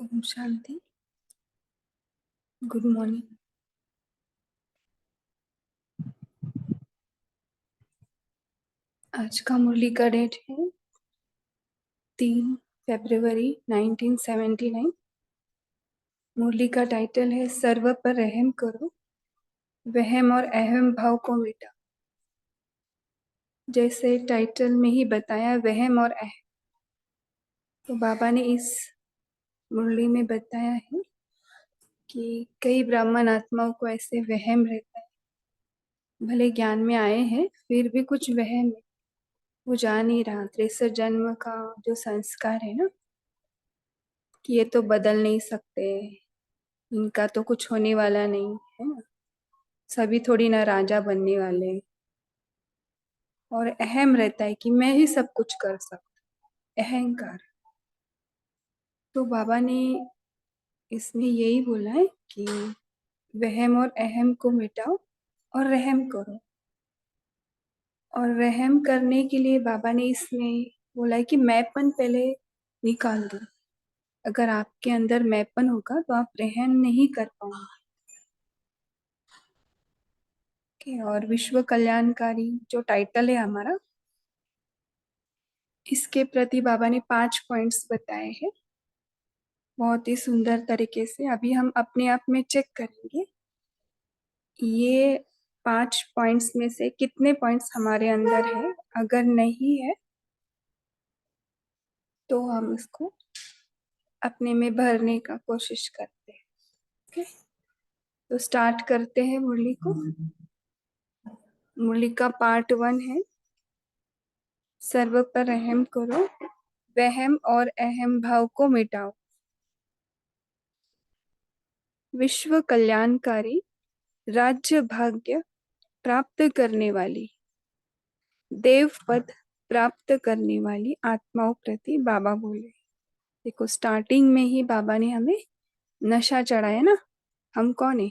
ओम शांति। Good morning. आज का मुरली का डेट है 3 फरवरी 1979। मुरली का टाइटल है सर्व पर रहम करो, वहम और अहम भाव को मिटा। जैसे टाइटल में ही बताया वहम और अहम, तो बाबा ने इस मुरली में बताया है कि कई ब्राह्मण आत्माओं को ऐसे वहम रहता है, भले ज्ञान में आए हैं फिर भी कुछ वहम है, वो जा नहीं रहा। 63 जन्म का जो संस्कार है ना, कि ये तो बदल नहीं सकते, इनका तो कुछ होने वाला नहीं है ना, सभी थोड़ी ना राजा बनने वाले। और अहम रहता है कि मैं ही सब कुछ कर सकता, अहंकार। तो बाबा ने इसमें यही बोला है कि वहम और अहम को मिटाओ और रहम करो। और रहम करने के लिए बाबा ने इसमें बोला है कि मैंपन पहले निकाल दो। अगर आपके अंदर मैंपन होगा तो आप रहम नहीं कर पाओगे। और विश्व कल्याणकारी जो टाइटल है हमारा, इसके प्रति बाबा ने 5 पॉइंट्स बताए हैं बहुत ही सुंदर तरीके से। अभी हम अपने आप में चेक करेंगे ये 5 पॉइंट्स में से कितने पॉइंट्स हमारे अंदर है। अगर नहीं है तो हम इसको अपने में भरने का कोशिश करते हैं। ओके, तो स्टार्ट करते हैं मुरली को। मुरली का पार्ट 1 है सर्व पर रहम करो, वहम और अहम भाव को मिटाओ। विश्व कल्याणकारी, राज्य भाग्य प्राप्त करने वाली, देव पद प्राप्त करने वाली आत्माओं प्रति बाबा बोले। देखो स्टार्टिंग में ही बाबा ने हमें नशा चढ़ाया ना। हम कौन है?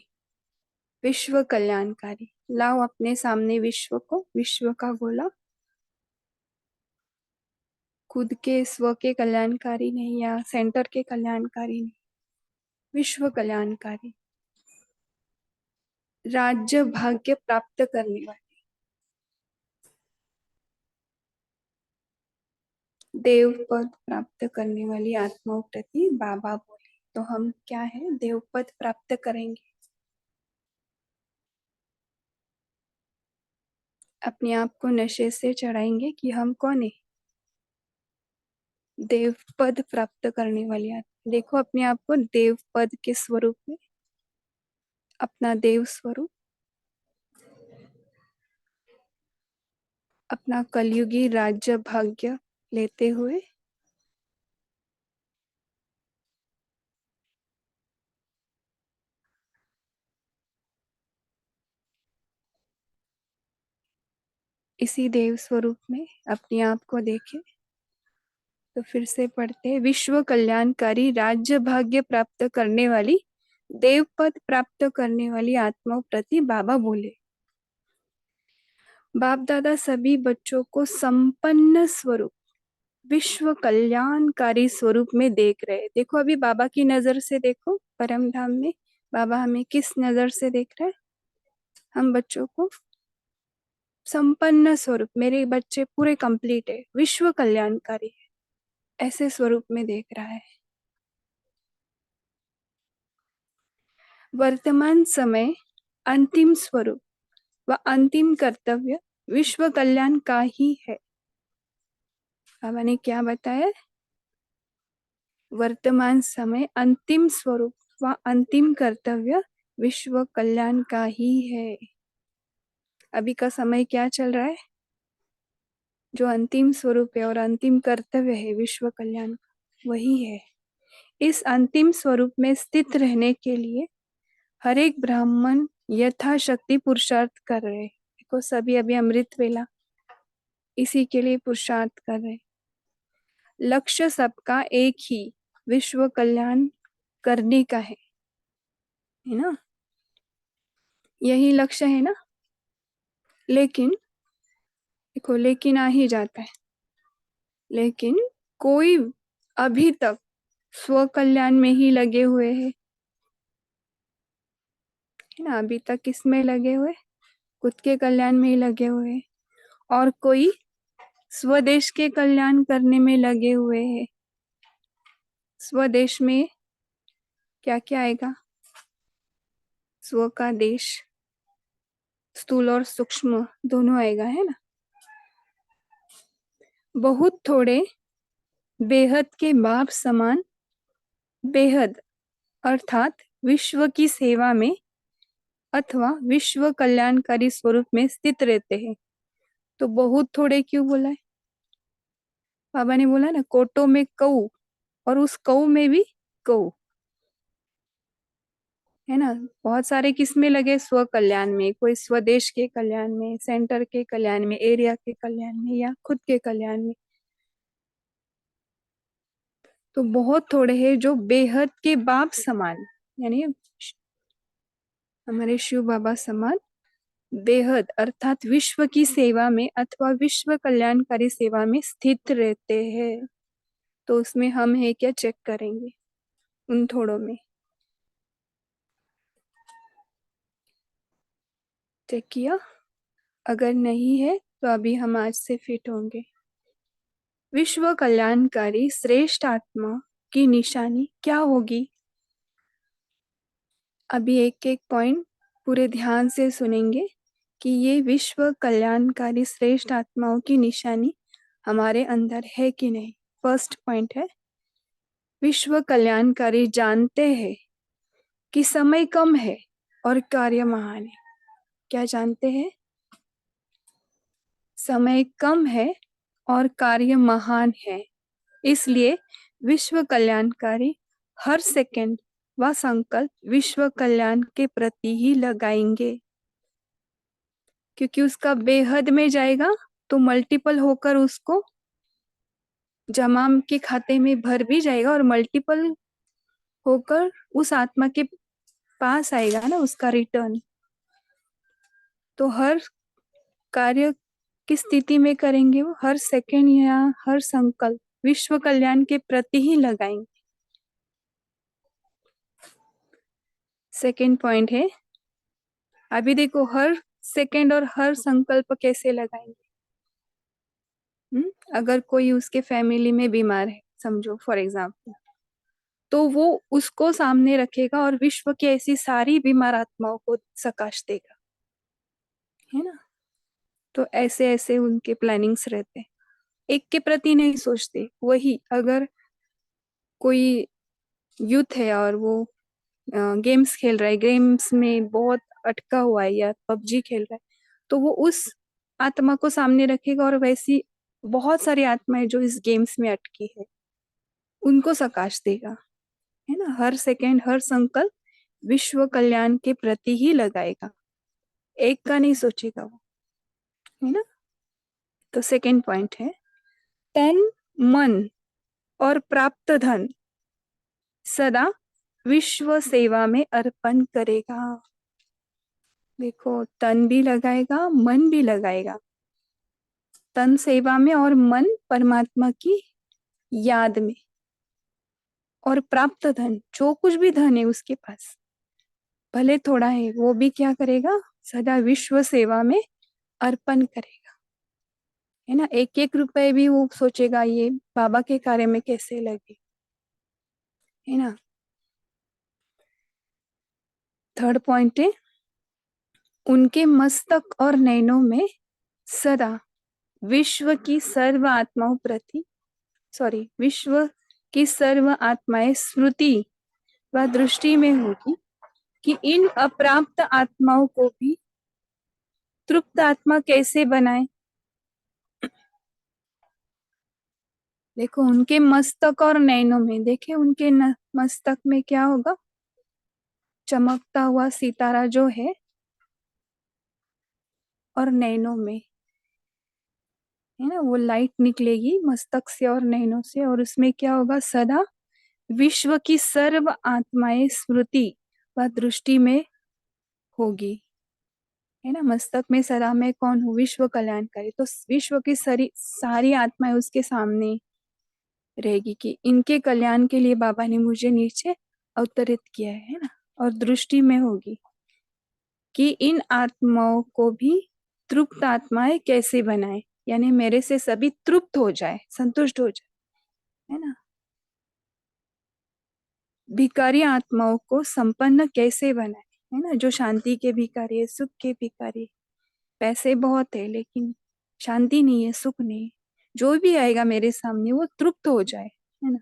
विश्व कल्याणकारी। लाओ अपने सामने विश्व को, विश्व का गोला। खुद के स्व के कल्याणकारी नहीं या सेंटर के कल्याणकारी नहीं, विश्व कल्याणकारी, राज्य भाग्य प्राप्त करने वाले, देव पद प्राप्त करने वाली आत्माओं प्रति बाबा बोले। तो हम क्या है? देव पद प्राप्त करेंगे। अपने आप को नशे से चढ़ाएंगे कि हम कौन है? देव पद प्राप्त करने वाली आत्मा। देखो अपने आप को देव पद के स्वरूप में, अपना देव स्वरूप, अपना कलयुगी राज्य भाग्य लेते हुए इसी देव स्वरूप में अपने आप को देखे। तो फिर से पढ़ते हैं, विश्व कल्याणकारी, राज्य भाग्य प्राप्त करने वाली, देव पद प्राप्त करने वाली आत्माओं प्रति बाबा बोले। बाप दादा सभी बच्चों को संपन्न स्वरूप, विश्व कल्याणकारी स्वरूप में देख रहे। देखो अभी बाबा की नजर से देखो, परम धाम में बाबा हमें किस नजर से देख रहे हैं? हम बच्चों को संपन्न स्वरूप, मेरे बच्चे पूरे कंप्लीट है, विश्व कल्याणकारी है, ऐसे स्वरूप में देख रहा है। वर्तमान समय अंतिम स्वरूप व अंतिम कर्तव्य विश्व कल्याण का ही है। बाबा ने क्या बताया? वर्तमान समय अंतिम स्वरूप व अंतिम कर्तव्य विश्व कल्याण का ही है। अभी का समय क्या चल रहा है? जो अंतिम स्वरूप है और अंतिम कर्तव्य है विश्व कल्याण, वही है। इस अंतिम स्वरूप में स्थित रहने के लिए हर एक ब्राह्मण यथाशक्ति पुरुषार्थ कर रहे। देखो सभी अभी अमृत वेला इसी के लिए पुरुषार्थ कर रहे। लक्ष्य सबका एक ही, विश्व कल्याण करने का है ना? यही लक्ष्य है ना? लेकिन देखो, लेकिन आ ही जाता है। लेकिन कोई अभी तक स्व कल्याण में ही लगे हुए हैं, है ना। अभी तक किसमें लगे हुए? खुद के कल्याण में ही लगे हुए हैं। और कोई स्वदेश के कल्याण करने में लगे हुए हैं। स्वदेश में क्या क्या आएगा? स्व का देश, स्थूल और सूक्ष्म दोनों आएगा, है ना। बहुत थोड़े बेहद के बाप समान, बेहद अर्थात विश्व की सेवा में अथवा विश्व कल्याणकारी स्वरूप में स्थित रहते हैं। तो बहुत थोड़े क्यों बोला है? बाबा ने बोला ना, कोटो में कऊ, और उस कऊ में भी कऊ, है ना। बहुत सारे किस में लगे? स्व कल्याण में, कोई स्वदेश के कल्याण में, सेंटर के कल्याण में, एरिया के कल्याण में, या खुद के कल्याण में। तो बहुत थोड़े हैं जो बेहद के बाप समान, यानी हमारे शिव बाबा समान बेहद अर्थात विश्व की सेवा में अथवा विश्व कल्याणकारी सेवा में स्थित रहते हैं। तो उसमें हम है क्या, चेक करेंगे उन थोड़ों में। चेक किया? अगर नहीं है तो अभी हम आज से फिट होंगे। विश्व कल्याणकारी श्रेष्ठ आत्मा की निशानी क्या होगी? अभी एक एक पॉइंट पूरे ध्यान से सुनेंगे कि ये विश्व कल्याणकारी श्रेष्ठ आत्माओं की निशानी हमारे अंदर है कि नहीं। फर्स्ट पॉइंट है, विश्व कल्याणकारी जानते हैं कि समय कम है और कार्य महान है। क्या जानते हैं? समय कम है और कार्य महान है, इसलिए विश्व कल्याणकारी हर सेकंड व संकल्प विश्व कल्याण के प्रति ही लगाएंगे, क्योंकि उसका बेहद में जाएगा तो मल्टीपल होकर उसको जमा के खाते में भर भी जाएगा, और मल्टीपल होकर उस आत्मा के पास आएगा ना उसका रिटर्न। तो हर कार्य किस स्थिति में करेंगे? वो हर सेकंड या हर संकल्प विश्व कल्याण के प्रति ही लगाएंगे। सेकंड पॉइंट है, अभी देखो हर सेकंड और हर संकल्प कैसे लगाएंगे। अगर कोई उसके फैमिली में बीमार है, समझो फॉर एग्जाम्पल, तो वो उसको सामने रखेगा और विश्व की ऐसी सारी बीमार आत्माओं को सकाश देगा, है ना। तो ऐसे ऐसे उनके प्लानिंग्स रहते हैं, एक के प्रति नहीं सोचते। वही अगर कोई यूथ है और वो गेम्स खेल रहा है, गेम्स में बहुत अटका हुआ है या पबजी खेल रहा है, तो वो उस आत्मा को सामने रखेगा और वैसी बहुत सारी आत्माएं जो इस गेम्स में अटकी है उनको सकाश देगा, है ना। हर सेकंड हर संकल्प विश्व कल्याण के प्रति ही लगाएगा, एक का नहीं सोचेगा वो, है ना। तो सेकंड पॉइंट है, तन मन और प्राप्त धन सदा विश्व सेवा में अर्पण करेगा। देखो, तन भी लगाएगा, मन भी लगाएगा। तन सेवा में और मन परमात्मा की याद में। और प्राप्त धन, जो कुछ भी धन है उसके पास, भले थोड़ा है, वो भी क्या करेगा? सदा विश्व सेवा में अर्पण करेगा, है ना। एक एक रुपए भी वो सोचेगा ये बाबा के कार्य में कैसे लगे, है ना। थर्ड पॉइंट है, उनके मस्तक और नैनों में सदा विश्व की सर्व आत्माओं प्रति, सॉरी, विश्व की सर्व आत्माएं स्मृति व दृष्टि में होगी कि इन अप्राप्त आत्माओं को भी तृप्त आत्मा कैसे बनाए। देखो, उनके मस्तक और नैनों में, देखे उनके मस्तक में क्या होगा? चमकता हुआ सितारा जो है, और नैनों में, है ना, वो लाइट निकलेगी मस्तक से और नैनों से, और उसमें क्या होगा? सदा विश्व की सर्व आत्माएं स्मृति व दृष्टि में होगी, है ना। मस्तक में सदा मैं कौन हूँ? विश्व कल्याणकारी। तो विश्व की सारी सारी आत्माएं उसके सामने, रहेगी कि इनके कल्याण के लिए बाबा ने मुझे नीचे अवतरित किया है ना। और दृष्टि में होगी कि इन आत्माओं को भी तृप्त आत्माएं कैसे बनाए, यानी मेरे से सभी तृप्त हो जाए, संतुष्ट हो जाए, है ना। भिकारी आत्माओं को संपन्न कैसे बनाए, है ना। जो शांति के भिकारी है, सुख के भिकारी है, पैसे बहुत है लेकिन शांति नहीं है, सुख नहीं है। जो भी आएगा मेरे सामने वो तृप्त हो जाए, है ना।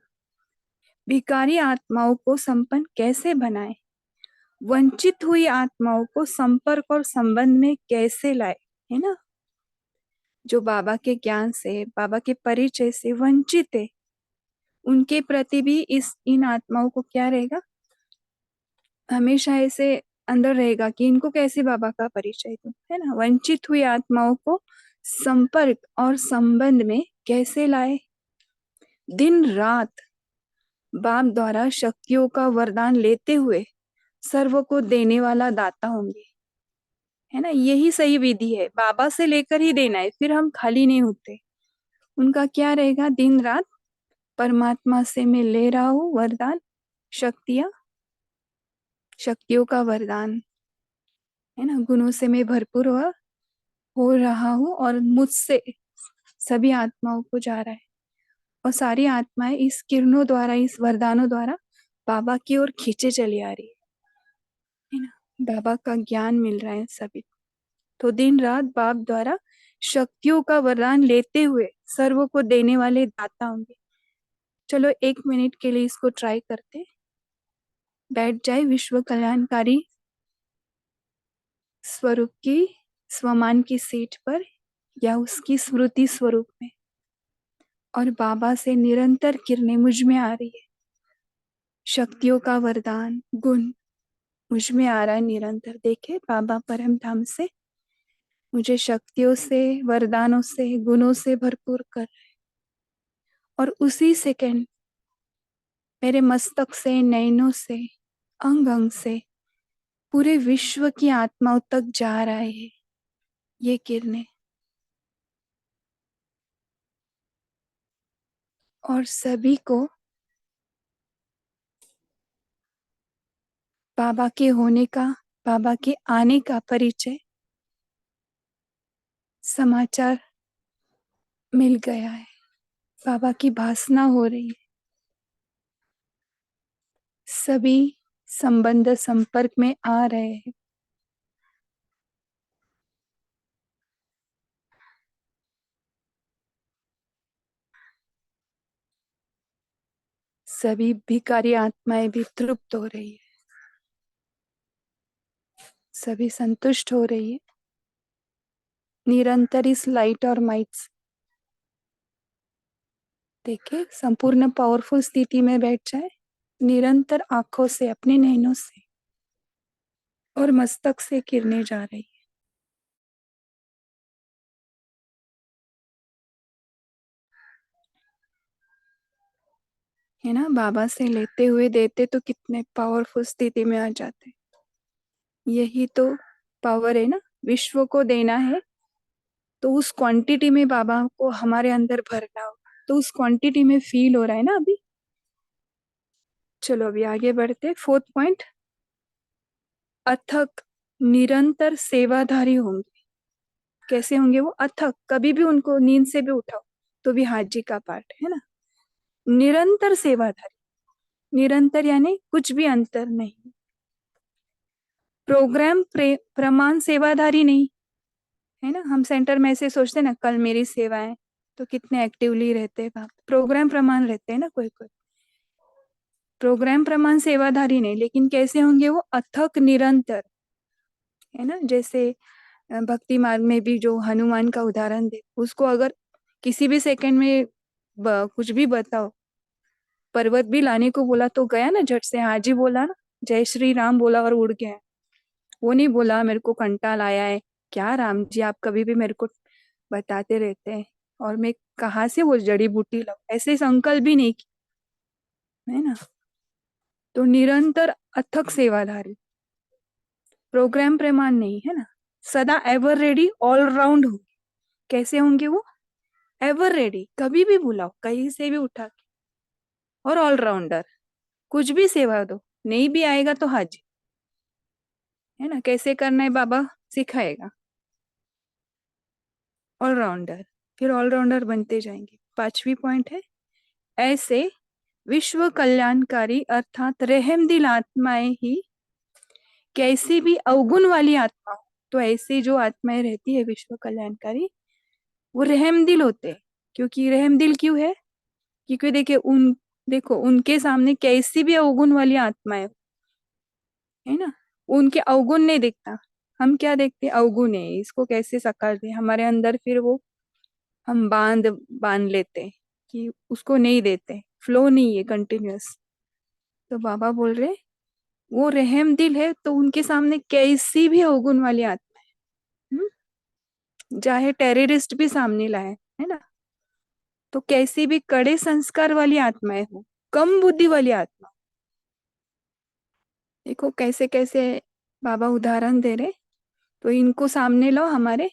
भिकारी आत्माओं को संपन्न कैसे बनाए, वंचित हुई आत्माओं को संपर्क और संबंध में कैसे लाए, है ना। जो बाबा के ज्ञान से, बाबा के परिचय से वंचित है, उनके प्रति भी इन आत्माओं को क्या रहेगा, हमेशा ऐसे अंदर रहेगा कि इनको कैसे बाबा का परिचय दूं, है ना। वंचित हुई आत्माओं को संपर्क और संबंध में कैसे लाए। दिन रात बाप द्वारा शक्तियों का वरदान लेते हुए सर्व को देने वाला दाता होंगे, है ना। यही सही विधि है, बाबा से लेकर ही देना है, फिर हम खाली नहीं होते। उनका क्या रहेगा, दिन रात परमात्मा से मैं ले रहा हूँ वरदान, शक्तियां, शक्तियों का वरदान, है ना। गुणों से मैं भरपूर हो रहा हूँ और मुझसे सभी आत्माओं को जा रहा है, और सारी आत्माएं इस किरणों द्वारा, इस वरदानों द्वारा बाबा की ओर खींचे चली आ रही है ना। बाबा का ज्ञान मिल रहा है सभी। तो दिन रात बाप द्वारा शक्तियों का वरदान लेते हुए सर्व को देने वाले दाता होंगे। चलो 1 मिनट के लिए इसको ट्राई करते। बैठ जाए विश्व कल्याणकारी स्वरूप की, स्वमान की सीट पर या उसकी स्मृति स्वरूप में, और बाबा से निरंतर किरणें मुझ में आ रही है। शक्तियों का वरदान गुण मुझ में आ रहा है निरंतर। देखे बाबा परम धाम से मुझे शक्तियों से, वरदानों से, गुणों से भरपूर कर रहे हैं। और उसी सेकंड मेरे मस्तक से, नैनों से, अंग अंग से पूरे विश्व की आत्माओं तक जा रहा है ये किरणें। और सभी को बाबा के होने का, बाबा के आने का परिचय, समाचार मिल गया है। बाबा की भासना हो रही है। सभी संबंध संपर्क में आ रहे हैं। सभी भिकारी आत्माएं भी तृप्त हो रही है, सभी संतुष्ट हो रही है। निरंतर इस लाइट और माइट्स देखे संपूर्ण पावरफुल स्थिति में बैठ जाए, निरंतर आंखों से, अपने नैनों से और मस्तक से किरणें जा रही है ना। बाबा से लेते हुए देते तो कितने पावरफुल स्थिति में आ जाते। यही तो पावर है ना, विश्व को देना है तो उस क्वांटिटी में बाबा को हमारे अंदर भरना हो, तो उस क्वांटिटी में फील हो रहा है ना अभी। चलो अभी आगे बढ़ते। 4th पॉइंट, अथक निरंतर सेवाधारी होंगे। कैसे होंगे वो अथक, कभी भी उनको नींद से भी उठाओ तो भी हाजी का पाठ, है ना। निरंतर सेवाधारी, निरंतर यानी कुछ भी अंतर नहीं। प्रोग्राम प्रमाण सेवाधारी नहीं, है ना। हम सेंटर में ऐसे सोचते हैं ना, कल मेरी सेवा है, तो कितने एक्टिवली रहते हैं वहां। प्रोग्राम प्रमाण रहते हैं ना कोई कोई, प्रोग्राम प्रमाण सेवाधारी नहीं, लेकिन कैसे होंगे वो अथक निरंतर, है ना। जैसे भक्ति मार्ग में भी जो हनुमान का उदाहरण दे, उसको अगर किसी भी सेकंड में कुछ भी बताओ, पर्वत भी लाने को बोला तो गया ना झट से, हाँ जी बोला ना, जय श्री राम बोला और उड़ गया। वो नहीं बोला मेरे को कंटाल आया है, क्या राम जी आप कभी भी मेरे को बताते रहते हैं और मैं कहाँ से वो जड़ी बूटी लाऊं, ऐसे संकल्प भी नहीं किया, है ना। तो निरंतर अथक सेवाधारी, प्रोग्राम प्रमाण नहीं, है ना। सदा एवर रेडी, ऑलराउंड हो। कैसे होंगे वो, एवर रेडी, कभी भी बुलाओ, कहीं से भी उठा के, और ऑलराउंडर, कुछ भी सेवा दो, नहीं भी आएगा तो हाजी, है ना। कैसे करना है बाबा सिखाएगा। ऑलराउंडर, फिर ऑलराउंडर बनते जाएंगे। पांचवी पॉइंट है, ऐसे विश्व कल्याणकारी अर्थात रहमदिल आत्माएं ही कैसी भी अवगुण वाली आत्मा हो। तो ऐसी जो आत्माएं रहती है विश्व कल्याणकारी, वो रहमदिल होते हैं। क्योंकि रहमदिल क्यों है? क्योंकि देखो उनके सामने कैसी भी अवगुण वाली आत्माएं, है ना, उनके अवगुण नहीं दिखता। हम क्या देखते हैं? अवगुण है, इसको कैसे साकार दे हमारे अंदर, फिर वो हम बांध बांध लेते हैं कि उसको नहीं देते, फ्लो नहीं है कंटिन्यूअस। तो बाबा बोल रहे वो रहम दिल है, तो उनके सामने कैसी भी अवगुण वाली आत्मा है, चाहे टेररिस्ट भी सामने लाए, है ना, तो कैसी भी कड़े संस्कार वाली आत्माएं हो, कम बुद्धि वाली आत्मा, देखो कैसे कैसे बाबा उदाहरण दे रहे। तो इनको सामने लो, हमारे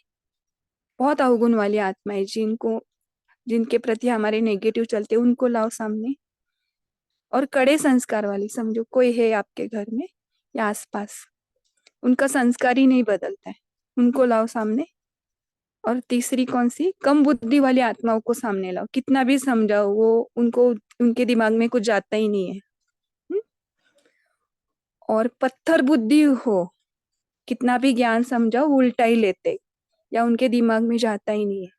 बहुत अवगुण वाली आत्माएं जिनके प्रति हमारे नेगेटिव चलते, उनको लाओ सामने। और कड़े संस्कार वाली, समझो कोई है आपके घर में या आसपास, उनका संस्कार ही नहीं बदलता है, उनको लाओ सामने। और तीसरी कौन सी? कम बुद्धि वाली आत्माओं को सामने लाओ, कितना भी समझाओ वो उनको, उनके दिमाग में कुछ जाता ही नहीं है। हम्म? और पत्थर बुद्धि हो, कितना भी ज्ञान समझाओ उल्टा ही लेते, या उनके दिमाग में जाता ही नहीं है।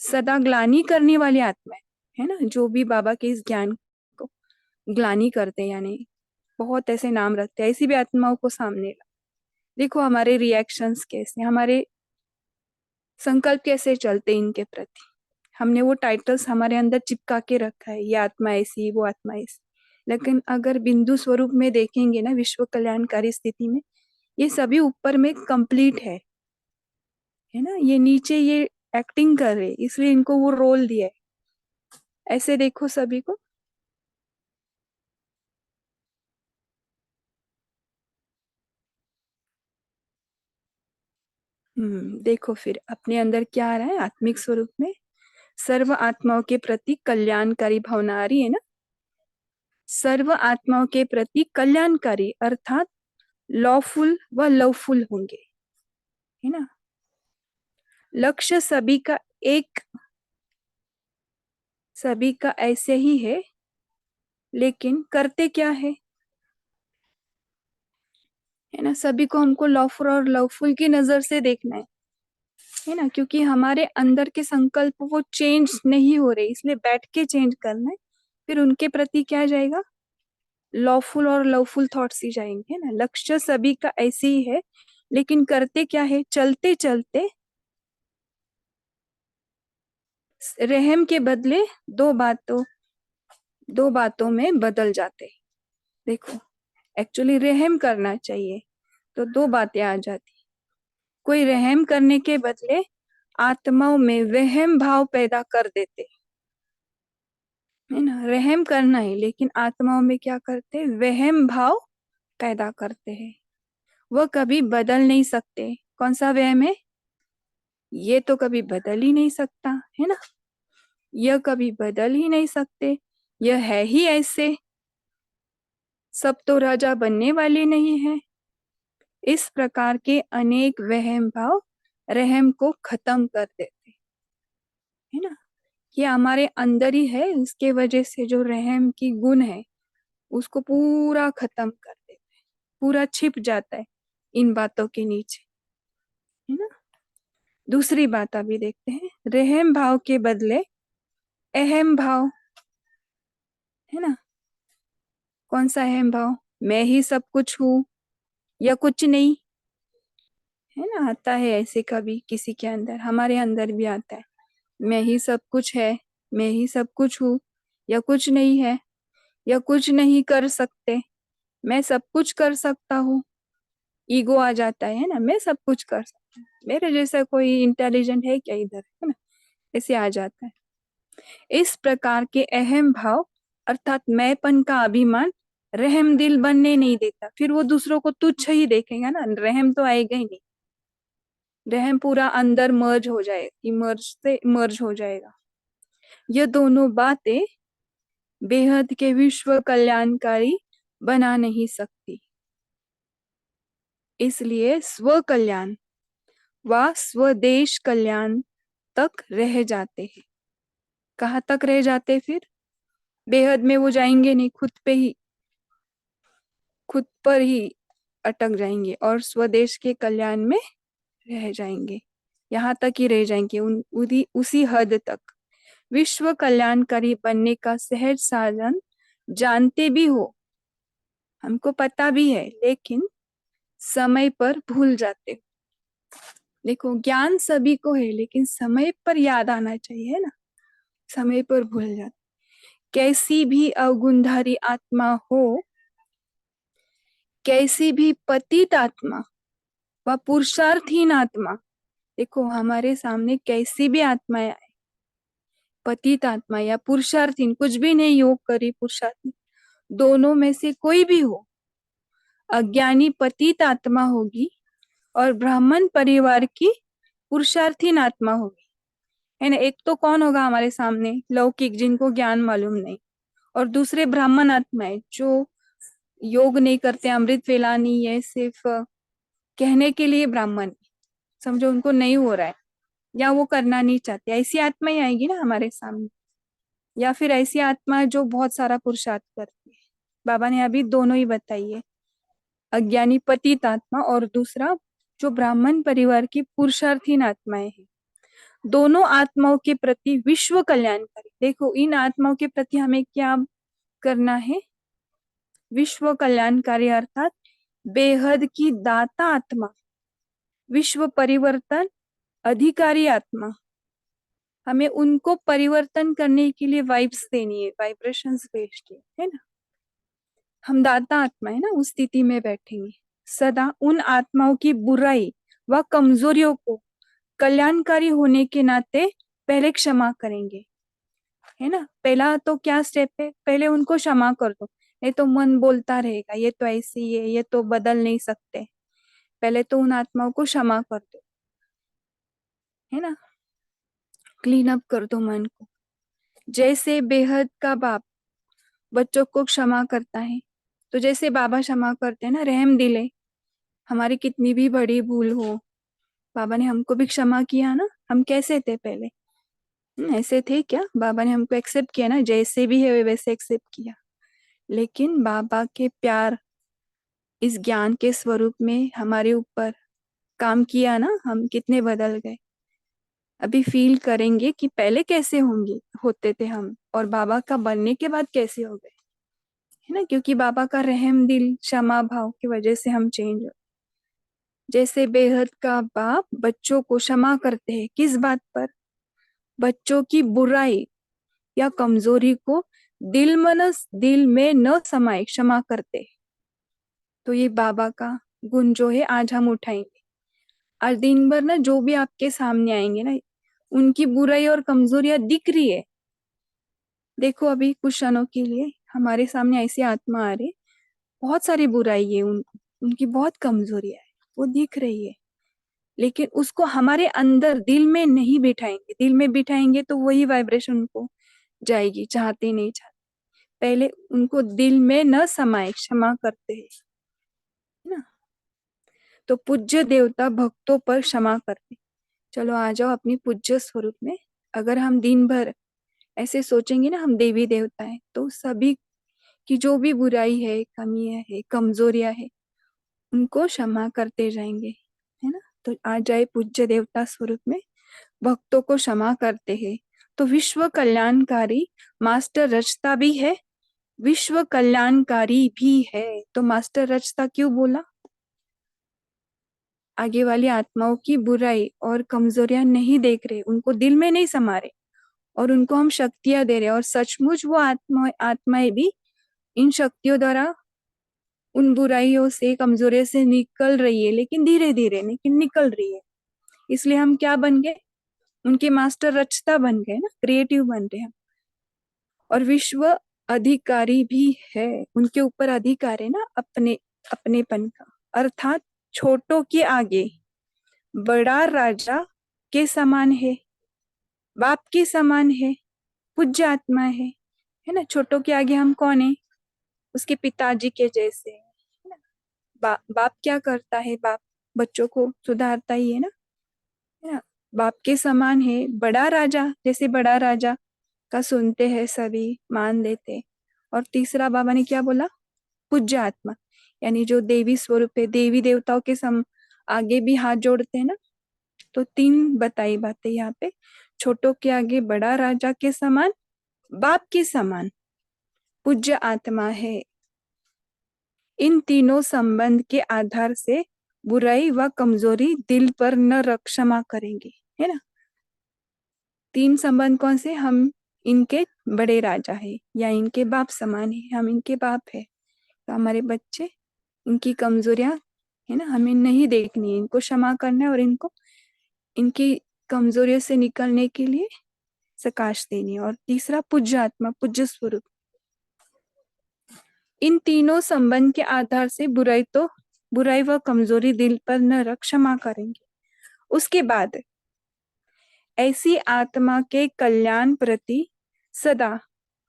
सदा ग्लानि करने वाली आत्मा है ना, जो भी बाबा के इस ज्ञान को ग्लानि करते हैं, यानी बहुत ऐसे नाम रखते हैं, ऐसी भी आत्माओं को सामने ला। देखो हमारे रिएक्शंस कैसे, हमारे संकल्प कैसे चलते इनके प्रति। हमने वो टाइटल्स हमारे अंदर चिपका के रखा है, ये आत्मा ऐसी, वो आत्मा ऐसी। लेकिन अगर बिंदु स्वरूप में देखेंगे ना, विश्व कल्याणकारी स्थिति में, ये सभी ऊपर में कंप्लीट है ना। ये नीचे ये एक्टिंग कर रहे, इसलिए इनको वो रोल दिया है। ऐसे देखो सभी को। देखो फिर अपने अंदर क्या आ रहा है आत्मिक स्वरूप में। सर्व आत्माओं के प्रति कल्याणकारी भावना आ रही है ना। सर्व आत्माओं के प्रति कल्याणकारी अर्थात लॉफुल व लवफुल होंगे, है ना। लक्ष्य सभी का ऐसे ही है, लेकिन करते क्या है ना। सभी को हमको लॉफुल और लवफुल की नजर से देखना है ना। क्योंकि हमारे अंदर के संकल्प वो चेंज नहीं हो रहे, इसलिए बैठ के चेंज करना है। फिर उनके प्रति क्या जाएगा? लॉफुल और लवफुल थॉट्स ही जाएंगे, है ना। लक्ष्य सभी का ऐसे ही है, लेकिन करते क्या है? चलते चलते रहम के बदले दो बातों दो बातों में बदल जाते। देखो एक्चुअली रहम करना चाहिए, तो दो बातें आ जाती। कोई रहम करने के बदले आत्माओं में वहम भाव पैदा कर देते, है ना। रहम करना है, लेकिन आत्माओं में क्या करते? वहम भाव पैदा करते हैं। वह कभी बदल नहीं सकते। कौन सा वहम है? ये तो कभी बदल ही नहीं सकता, है ना। यह कभी बदल ही नहीं सकते, यह है ही ऐसे, सब तो राजा बनने वाले नहीं है। इस प्रकार के अनेक वहम भाव रहम को खत्म कर देते, है ना। ये हमारे अंदर ही है, इसके वजह से जो रहम की गुण है उसको पूरा खत्म कर देते हैं, पूरा छिप जाता है इन बातों के नीचे, है ना। दूसरी बात अभी देखते हैं। रहम भाव के बदले अहम भाव, है ना। कौन सा अहम भाव? मैं ही सब कुछ हूँ या कुछ नहीं, है ना। आता है ऐसे कभी किसी के अंदर, हमारे अंदर भी आता है। मैं ही सब कुछ है, मैं ही सब कुछ हूँ, या कुछ नहीं है, या कुछ नहीं कर सकते, मैं सब कुछ कर सकता हूँ। ईगो आ जाता है ना, मैं सब कुछ कर सकता हूँ, मेरे जैसा कोई इंटेलिजेंट है क्या इधर, है ना। ऐसे आ जाता है। इस प्रकार के अहम भाव अर्थात मैंपन का अभिमान रहम दिल बनने नहीं देता। फिर वो दूसरों को तुच्छ ही देखेगा ना, रहम तो आएगा ही नहीं। रहम पूरा अंदर मर्ज हो जाए, इमर्ज से मर्ज हो जाएगा। ये दोनों बातें बेहद के विश्व कल्याणकारी बना नहीं सकती। इसलिए स्व कल्याण व स्वदेश कल्याण तक रह जाते हैं। कहाँ तक रह जाते फिर? बेहद में वो जाएंगे नहीं, खुद पर ही अटक जाएंगे और स्वदेश के कल्याण में रह जाएंगे। यहाँ तक ही रह जाएंगे, उसी हद तक। विश्व कल्याणकारी बनने का सहज साधन जानते भी हो, हमको पता भी है, लेकिन समय पर भूल जाते हो। देखो, ज्ञान सभी को है, लेकिन समय पर याद आना चाहिए ना, समय पर भूल जाते। कैसी भी अवगुणधारी आत्मा हो, कैसी भी पतित आत्मा व पुरुषार्थहीन आत्मा, देखो हमारे सामने कैसी भी आत्माएं आए, पतित आत्मा या पुरुषार्थहीन, कुछ भी नहीं योग करी पुरुषार्थहीन, दोनों में से कोई भी हो, अज्ञानी पतित आत्मा होगी और ब्राह्मण परिवार की पुरुषार्थहीन आत्मा होगी, है ना। एक तो कौन होगा हमारे सामने? लौकिक, जिनको ज्ञान मालूम नहीं, और दूसरे ब्राह्मण आत्माएं जो योग नहीं करते, अमृत फैलानी है सिर्फ कहने के लिए ब्राह्मण, समझो उनको नहीं हो रहा है या वो करना नहीं चाहते, ऐसी आत्मा ही आएगी ना हमारे सामने। या फिर ऐसी आत्मा जो बहुत सारा पुरुषार्थ करती है। बाबा ने अभी दोनों ही बताई है, अज्ञानी पतित आत्मा और दूसरा जो ब्राह्मण परिवार की पुरुषार्थहीन आत्माएं हैं। दोनों आत्माओं के प्रति विश्व कल्याणकारी, देखो इन आत्माओं के प्रति हमें क्या करना है? विश्व कल्याणकारी अर्थात बेहद की दाता आत्मा, विश्व परिवर्तन अधिकारी आत्मा, हमें उनको परिवर्तन करने के लिए वाइब्स देनी है, वाइब्रेशंस भेजनी है ना। हम दाता आत्मा है ना, उस स्थिति में बैठेंगे। सदा उन आत्माओं की बुराई व कमजोरियों को कल्याणकारी होने के नाते पहले क्षमा करेंगे, है ना। पहला तो क्या स्टेप है? पहले उनको क्षमा कर दो, नहीं तो मन बोलता रहेगा ये तो ऐसी है, ये तो बदल नहीं सकते। पहले तो उन आत्माओं को क्षमा कर दो, है ना, क्लीन अप कर दो मन को। जैसे बेहद का बाप बच्चों को क्षमा करता है, तो जैसे बाबा क्षमा करते हैं ना, रहम दिले, हमारी कितनी भी बड़ी भूल हो, बाबा ने हमको भी क्षमा किया ना। हम कैसे थे पहले? ऐसे थे क्या? बाबा ने हमको एक्सेप्ट किया ना, जैसे भी है वैसे एक्सेप्ट किया। लेकिन बाबा के प्यार इस ज्ञान के स्वरूप में हमारे ऊपर काम किया ना, हम कितने बदल गए। अभी फील करेंगे कि पहले कैसे होंगे, होते थे हम, और बाबा का बनने के बाद कैसे हो गए, है ना। क्योंकि बाबा का रहम दिल, क्षमा भाव की वजह से हम चेंज हो। जैसे बेहद का बाप बच्चों को क्षमा करते हैं, किस बात पर? बच्चों की बुराई या कमजोरी को दिल में न समाये क्षमा करते हैं। तो ये बाबा का गुण जो है आज हम उठाएंगे। आज दिन भर ना जो भी आपके सामने आएंगे ना, उनकी बुराई और कमजोरियां दिख रही है। देखो अभी कुछ क्षणों के लिए हमारे सामने ऐसी आत्मा आ रही, बहुत सारी बुराई है उनकी बहुत कमजोरियां है, वो दिख रही है। लेकिन उसको हमारे अंदर दिल में नहीं बिठाएंगे, दिल में बिठाएंगे तो वही वाइब्रेशन उनको जाएगी, चाहते नहीं चाहते। पहले उनको दिल में न समाये क्षमा करते हैं, है ना। तो पूज्य देवता भक्तों पर क्षमा करते। चलो आ जाओ अपनी पूज्य स्वरूप में। अगर हम दिन भर ऐसे सोचेंगे ना हम देवी देवता है, तो सभी की जो भी बुराई है, कमियां है, कमजोरियां है, उनको क्षमा करते जाएंगे, है ना। तो आ जाए पूज्य देवता स्वरूप में, भक्तों को क्षमा करते हैं। तो विश्व कल्याणकारी मास्टर रचता भी है, विश्व कल्याणकारी भी है। तो मास्टर रचता क्यों बोला? आगे वाली आत्माओं की बुराई और कमजोरियां नहीं देख रहे, उनको दिल में नहीं समा रहे, और उनको हम शक्तियां दे रहे, और सचमुच वो आत्माएं भी इन शक्तियों द्वारा उन बुराइयों से, कमजोरियों से निकल रही है, लेकिन धीरे धीरे, लेकिन निकल रही है। इसलिए हम क्या बन गए? उनके मास्टर रचता बन गए ना, क्रिएटिव बन रहे हैं। और विश्व अधिकारी भी है, उनके ऊपर अधिकार है ना, अपनेपन का। अर्थात छोटों के आगे बड़ा राजा के समान है, बाप के समान है, पूज्य आत्मा है है ना। छोटों के आगे हम कौन है? उसके पिताजी के जैसे, है ना। बाप क्या करता है? बाप बच्चों को सुधारता ही है ना। बाप के समान है बड़ा राजा, जैसे बड़ा राजा का सुनते हैं सभी, मान देते। और तीसरा बाबा ने क्या बोला? पूज्य आत्मा, यानी जो देवी स्वरूप है, देवी देवताओं के आगे भी हाथ जोड़ते हैं ना। तो तीन बताई बातें यहाँ पे। छोटों के आगे बड़ा राजा के समान, बाप के समान पूज्य आत्मा है। इन तीनों संबंध के आधार से बुराई व कमजोरी दिल पर न रख क्षमा करेंगे, है ना। तीन संबंध कौन से? हम इनके बड़े राजा है या इनके बाप समान है, हम इनके बाप है। तो हमारे बच्चे, इनकी कमजोरियां, है ना, हमें नहीं देखनी है, इनको क्षमा करना है और इनको इनकी कमजोरियों से निकलने के लिए प्रकाश देनी है। और तीसरा पूज्य आत्मा, पूज्य स्वरूप। इन तीनों संबंध के आधार से बुराई व कमजोरी दिल पर न रख क्षमा करेंगे। उसके बाद ऐसी आत्मा के कल्याण प्रति सदा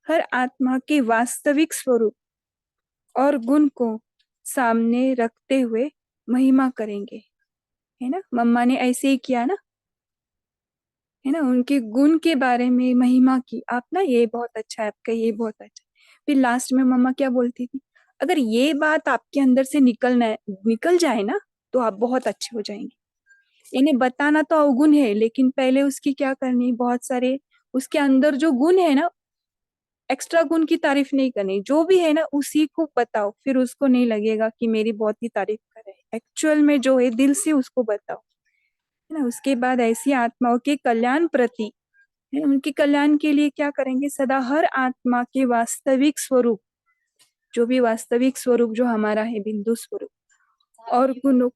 हर आत्मा के वास्तविक स्वरूप और गुण को सामने रखते हुए महिमा करेंगे, है ना। मम्मा ने ऐसे ही किया ना, है ना। उनके गुण के बारे में महिमा की, आप ना ये बहुत अच्छा है, आपका ये बहुत अच्छा है। फिर लास्ट में मम्मा क्या बोलती थी? अगर ये बात आपके अंदर से निकल जाए ना, तो आप बहुत अच्छे हो जाएंगे। इन्हें बताना तो अवगुण है, लेकिन पहले उसकी क्या करनी, बहुत सारे उसके अंदर जो गुण है ना, एक्स्ट्रा गुण की तारीफ नहीं करनी, जो भी है ना उसी को बताओ। फिर उसको नहीं लगेगा कि मेरी बहुत ही तारीफ कर रहे हैं, एक्चुअल में जो है दिल से उसको बताओ, है ना। उसके बाद ऐसी आत्माओं के कल्याण प्रति, है, उनके कल्याण के लिए क्या करेंगे? सदा हर आत्मा के वास्तविक स्वरूप, जो भी वास्तविक स्वरूप जो हमारा है, बिंदु स्वरूप, और गुणों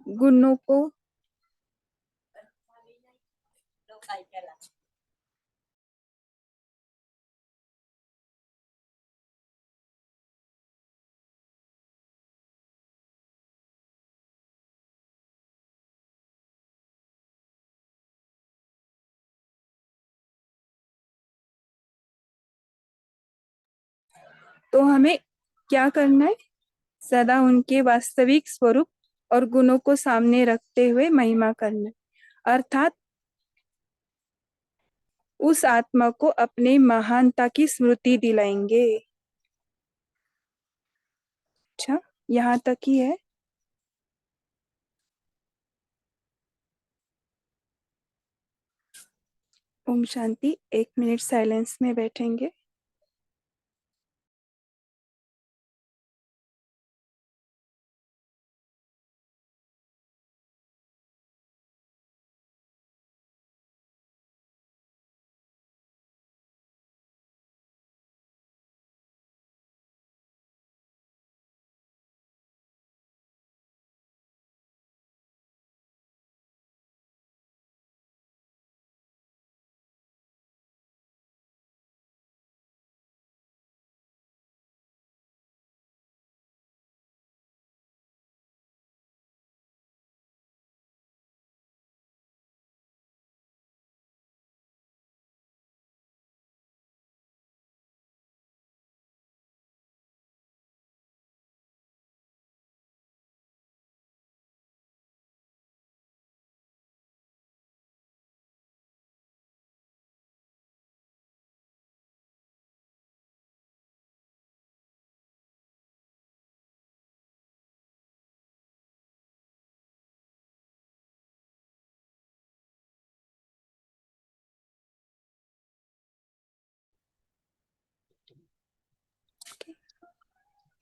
गुणों को तो हमें क्या करना है? सदा उनके वास्तविक स्वरूप और गुणों को सामने रखते हुए महिमा करना है। अर्थात उस आत्मा को अपने महानता की स्मृति दिलाएंगे। अच्छा, यहाँ तक ही है। ओम शांति। 1 मिनट साइलेंस में बैठेंगे।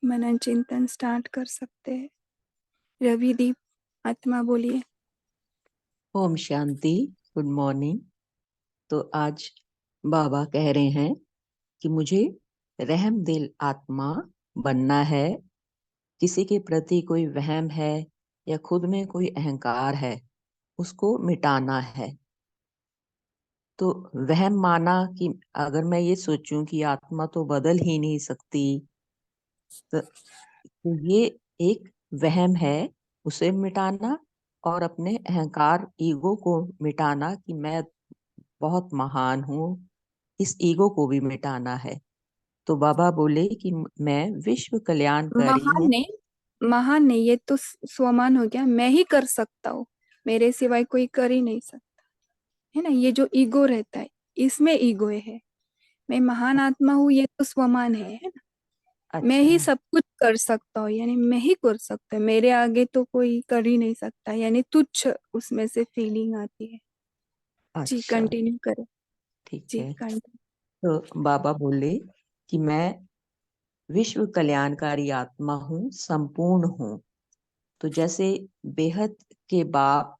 मनन चिंतन स्टार्ट कर सकते हैं। रविदीप आत्मा बोलिए। ओम शांति। Good morning. तो आज बाबा कह रहे हैं कि मुझे रहम दिल आत्मा बनना है। किसी के प्रति कोई वहम है या खुद में कोई अहंकार है, उसको मिटाना है। तो वहम माना कि अगर मैं ये सोचूं कि आत्मा तो बदल ही नहीं सकती, तो ये एक वहम है, उसे मिटाना। और अपने अहंकार, ईगो को मिटाना कि मैं बहुत महान हूँ, इस ईगो को भी मिटाना है। तो बाबा बोले कि मैं विश्व कल्याणकारी महान हूँ। नहीं, महान नहीं, ये तो स्वमान हो गया। मैं ही कर सकता हूँ, मेरे सिवाय कोई कर ही नहीं सकता, है ना। ये जो ईगो रहता है, इसमें ईगो है। मैं महान आत्मा हूँ, ये तो स्वमान है ना। मैं अच्छा। ही सब कुछ कर सकता हूँ, यानी मैं ही कर सकता हूँ, मेरे आगे तो कोई कर ही नहीं सकता, यानी तुच्छ उसमें से फीलिंग आती है। जी अच्छा। कंटिन्यू करो। ठीक जी है। कंटिन्यू। तो बाबा बोले कि मैं विश्व कल्याणकारी आत्मा हूँ, संपूर्ण हूँ। तो जैसे बेहद के बाप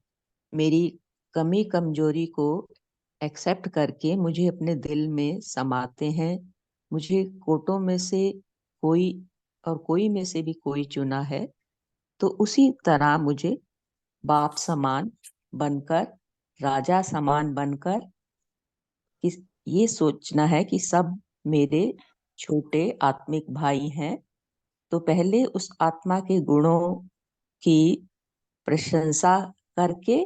मेरी कमी कमजोरी को एक्सेप्ट करके मुझे अपने दिल में समाते हैं, मुझे कोटों में से कोई और कोई में से भी कोई चुना है, तो उसी तरह मुझे बाप समान बनकर, राजा समान बनकर, कि ये सोचना है कि सब मेरे छोटे आत्मिक भाई हैं। तो पहले उस आत्मा के गुणों की प्रशंसा करके,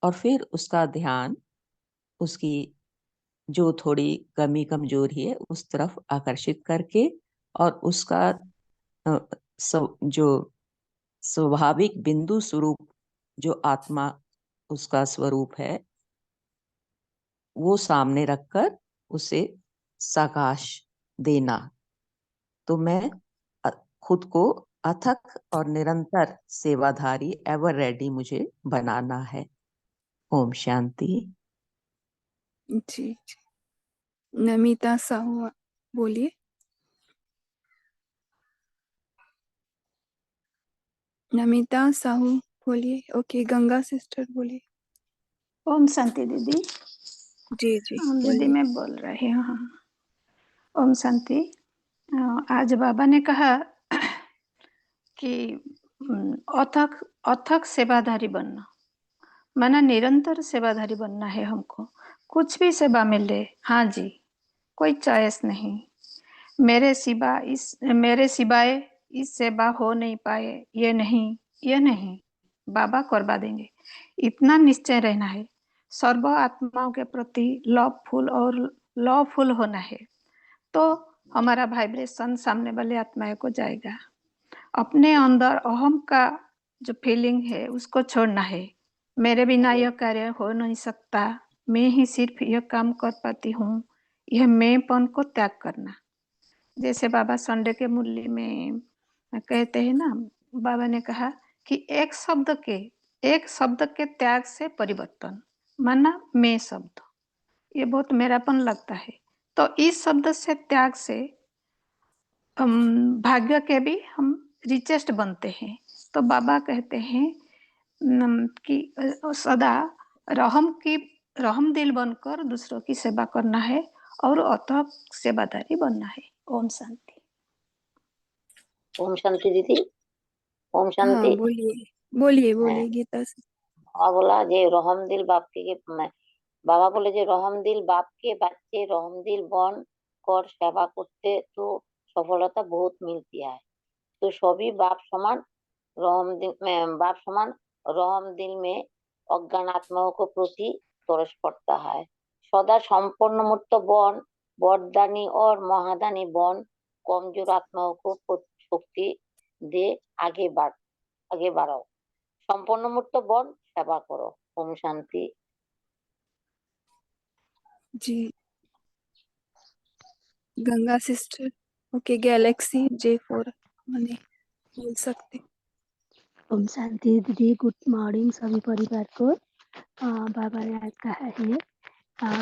और फिर उसका ध्यान उसकी जो थोड़ी कमी कमजोरी है उस तरफ आकर्षित करके, और उसका जो स्वाभाविक बिंदु स्वरूप, जो आत्मा उसका स्वरूप है, वो सामने रखकर उसे साकाश देना। तो मैं अ- खुद को अथक और निरंतर सेवाधारी, एवर रेडी मुझे बनाना है। ओम शांति। जी जी। नमिता साहू बोलिए। नमिता साहू बोलिए। ओके, गंगा सिस्टर बोलिए। ओम शांति दीदी। जी जी दीदी बोलिए। मैं बोल रही हूँ। ओम शांति। आज बाबा ने कहा कि अथक अथक सेवाधारी बनना, माना निरंतर सेवाधारी बनना है हमको। कुछ भी सेवा मिले, हाँ जी, कोई चॉइस नहीं। मेरे सिवाय इस सेवा हो नहीं पाए, ये नहीं, बाबा करवा देंगे, इतना निश्चय रहना है। सर्व आत्माओं के प्रति लवफुल और लवफुल होना है, तो हमारा वाइब्रेशन सामने वाले आत्माओं को जाएगा। अपने अंदर अहम का जो फीलिंग है उसको छोड़ना है। मेरे बिना यह कार्य हो नहीं सकता, मैं ही सिर्फ यह काम कर पाती हूँ, यह मैंपन को त्याग करना। जैसे बाबा संडे के मुरली में कहते हैं ना, बाबा ने कहा कि एक शब्द के त्याग से परिवर्तन, माना मैं शब्द, ये बहुत मेरापन लगता है। तो इस शब्द से त्याग से भाग्य के भी हम रिचेस्ट बनते हैं। तो बाबा कहते हैं कि सदा रहम दिल बनकर दूसरों की सेवा करना है और अथक सेवादारी बनना है। ओम शांति। ओम शांति दीदी। ओम हाँ शांति। बोलिए बोलिए হ্যাঁ, बोलिए गीता से। বাবা বলা যে রহমদিল বাপকে বাবা বলে যে রহমদিল বাপকে बच्चे रहमदिल बन कर सेवा करते तो सफलता बहुत मिलती है। तो सभी बाप समान रहमदिल में बाप समान रहमदिल में अज्ञान आत्माओं को प्रति तरस पड़ता है। सदा संपूर्ण मुक्त बन, वरदानी और महादानी बन कमजोर आत्माओं को शक्ति दे आगे बढ़ाओ। संपूर्ण मुक्त बन सेवा करो। ओम शांति। जी Ganga sister. Okay, Galaxy J4 मैंने बोल सकते। ओम शांति दीदी। गुड मॉर्निंग सभी परिवार को। बाबा ने आज कहा है,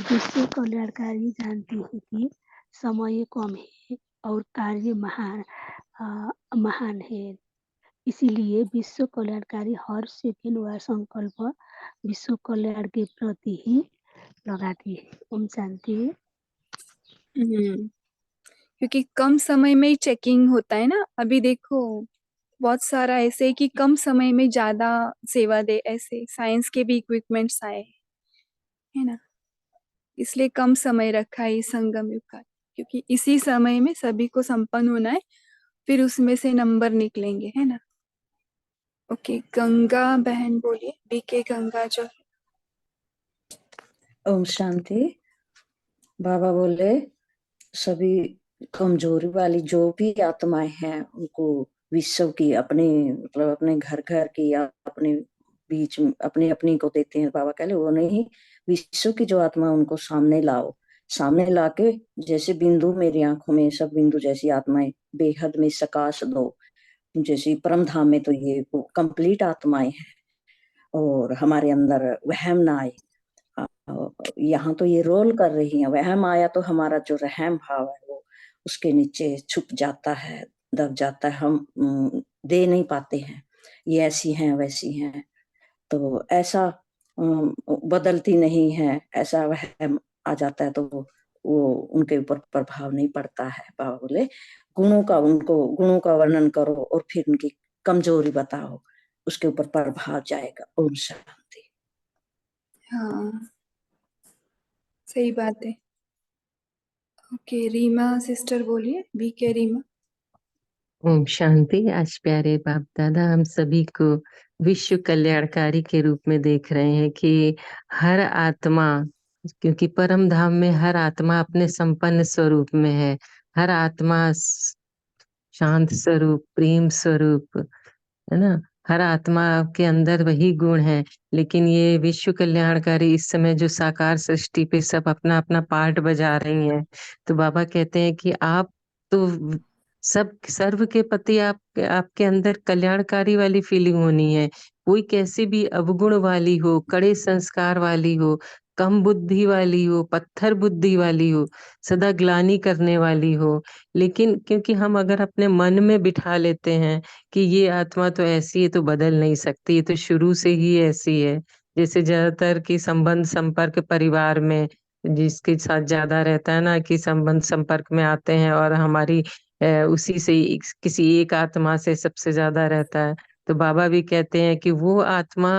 विश्व कल्याणकारी जानती है कि समय कम है और कार्य महान है। इसीलिए विश्व कल्याणकारी हर सेकंड व संकल्प विश्व कल्याण के प्रति ही लगाती है। ओम शांति। क्योंकि कम समय में ही चेकिंग होता है ना। अभी देखो बहुत सारा ऐसे है कि कम समय में ज्यादा सेवा दे, ऐसे साइंस के भी इक्विपमेंट्स आए है ना। इसलिए कम समय रखा है इस संगम युग का, क्योंकि इसी समय में सभी को संपन्न होना है, फिर उसमें से नंबर निकलेंगे, है ना। ओके, गंगा बहन बोलिए। बीके गंगा जो। ओम शांति। बाबा बोले सभी कमजोरी वाली जो भी आत्माएं हैं उनको विश्व की अपने मतलब अपने घर घर की या अपने बीच में अपनी अपनी को देते हैं। बाबा कहले वो नहीं, विश्व की जो आत्मा उनको सामने लाओ, सामने लाके जैसे बिंदु मेरी आंखों में सब बिंदु जैसी आत्माएं बेहद में सकाश दो। जैसे परम धाम में तो ये कंप्लीट आत्माएं हैं और हमारे अंदर वहम ना आए। यहाँ तो ये रोल कर रही है, वहम आया तो हमारा जो रहम भाव है वो उसके नीचे छुप जाता है, दब जाता है, हम दे नहीं पाते हैं, ये ऐसी हैं वैसी हैं। तो ऐसा बदलती नहीं है, ऐसा वहम आ जाता है तो वो उनके ऊपर प्रभाव नहीं पड़ता है। बाबा बोले गुणों का वर्णन करो और फिर उनकी कमजोरी बताओ, उसके ऊपर प्रभाव जाएगा। ओम शांति। हाँ, सही बात है। ओके, रीमा सिस्टर बोलिए, बीके रीमा। ओम शांति। आज प्यारे बाप दादा हम सभी को विश्व कल्याणकारी के रूप में देख रहे हैं कि हर आत्मा, क्योंकि परम धाम में हर आत्मा अपने संपन्न स्वरूप में है, हर आत्मा शांत स्वरूप, प्रेम स्वरूप है ना, हर आत्मा के अंदर वही गुण है। लेकिन ये विश्व कल्याणकारी इस समय जो साकार सृष्टि पे सब अपना अपना पार्ट बजा रही हैं, तो बाबा कहते हैं कि आप तो सब सर्व के प्रति आपके अंदर कल्याणकारी वाली फीलिंग होनी है। कोई कैसी भी अवगुण वाली हो, कड़े संस्कार वाली हो, कम बुद्धि वाली हो, पत्थर बुद्धि वाली हो, सदा ग्लानि करने वाली हो, लेकिन क्योंकि हम अगर अपने मन में बिठा लेते हैं कि ये आत्मा तो ऐसी है तो बदल नहीं सकती, ये तो शुरू से ही ऐसी है। जैसे ज्यादातर की संबंध संपर्क परिवार में जिसके साथ ज्यादा रहता है ना, कि संबंध संपर्क में आते हैं और हमारी उसी से किसी एक आत्मा से सबसे ज्यादा रहता है। तो बाबा भी कहते हैं कि वो आत्मा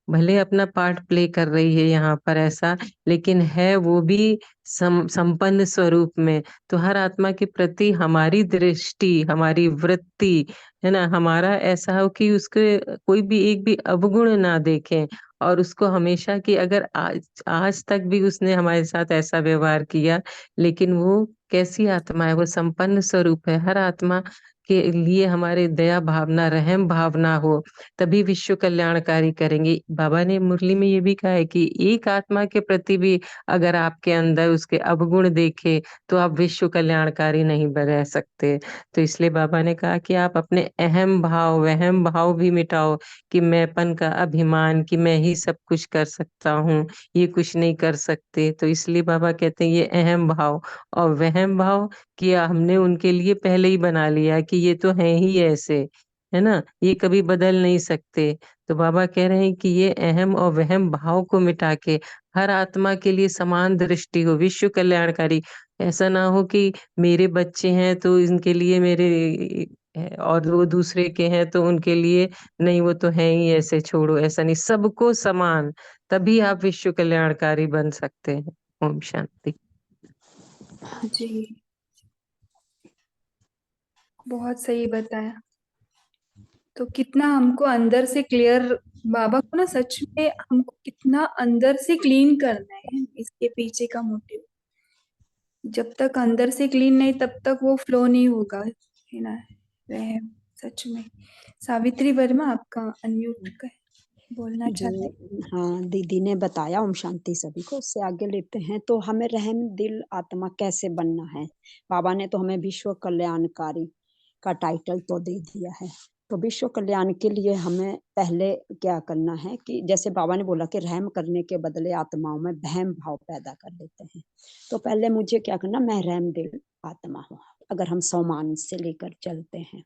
भले अपना पार्ट प्ले कर रही है यहाँ पर ऐसा, लेकिन है वो भी संपन्न स्वरूप में। तो हर आत्मा के प्रति हमारी दृष्टि, हमारी वृत्ति है ना, हमारा ऐसा हो कि उसके कोई भी एक भी अवगुण ना देखें, और उसको हमेशा कि अगर आज तक भी उसने हमारे साथ ऐसा व्यवहार किया, लेकिन वो कैसी आत्मा है, वो संपन्न स्वरूप है। हर आत्मा के लिए हमारे दया भावना, रहम भावना हो, तभी विश्व कल्याणकारी करेंगे। बाबा ने मुरली में ये भी कहा है कि एक आत्मा के प्रति भी अगर आपके अंदर उसके अवगुण देखे तो आप विश्व कल्याणकारी नहीं रह सकते। तो इसलिए बाबा ने कहा कि आप अपने अहम भाव, वहम भाव भी मिटाओ, कि मैंपन का अभिमान, कि मैं ही सब कुछ कर सकता हूँ, ये कुछ नहीं कर सकते। तो इसलिए बाबा कहते हैं ये अहम भाव और वहम भाव किया हमने उनके लिए पहले ही बना लिया कि ये तो है ही ऐसे, है ना, ये कभी बदल नहीं सकते। तो बाबा कह रहे हैं कि ये अहम और वहम भाव को मिटा के हर आत्मा के लिए समान दृष्टि हो, विश्व कल्याणकारी। ऐसा ना हो कि मेरे बच्चे हैं तो इनके लिए मेरे और वो दूसरे के हैं तो उनके लिए नहीं, वो तो है ही ऐसे, छोड़ो, ऐसा नहीं, सबको समान, तभी आप विश्व कल्याणकारी बन सकते हैं। ओम शांति। जी, बहुत सही बताया। तो कितना हमको अंदर से क्लियर, बाबा को ना सच में हमको कितना अंदर से क्लीन करना है, इसके पीछे का मोटिव। जब तक अंदर से क्लीन नहीं तब तक वो फ्लो नहीं होगा, है ना। वह सच में। सावित्री वर्मा आपका अनम्यूट का बोलना जो चाहते हैं। हाँ दीदी ने बताया, ओम शांति सभी को, उससे आगे लेते हैं। तो हमें रहम दिल आत्मा कैसे बनना है? बाबा ने तो हमें विश्व कल्याणकारी का टाइटल तो दे दिया है। तो विश्व कल्याण के लिए हमें पहले क्या करना है कि जैसे बाबा ने बोला कि रहम करने के बदले आत्माओं में वहम भाव पैदा कर देते हैं। तो पहले मुझे क्या करना, मैं रहम दिल आत्मा हूँ। अगर हम 100 मान से लेकर चलते हैं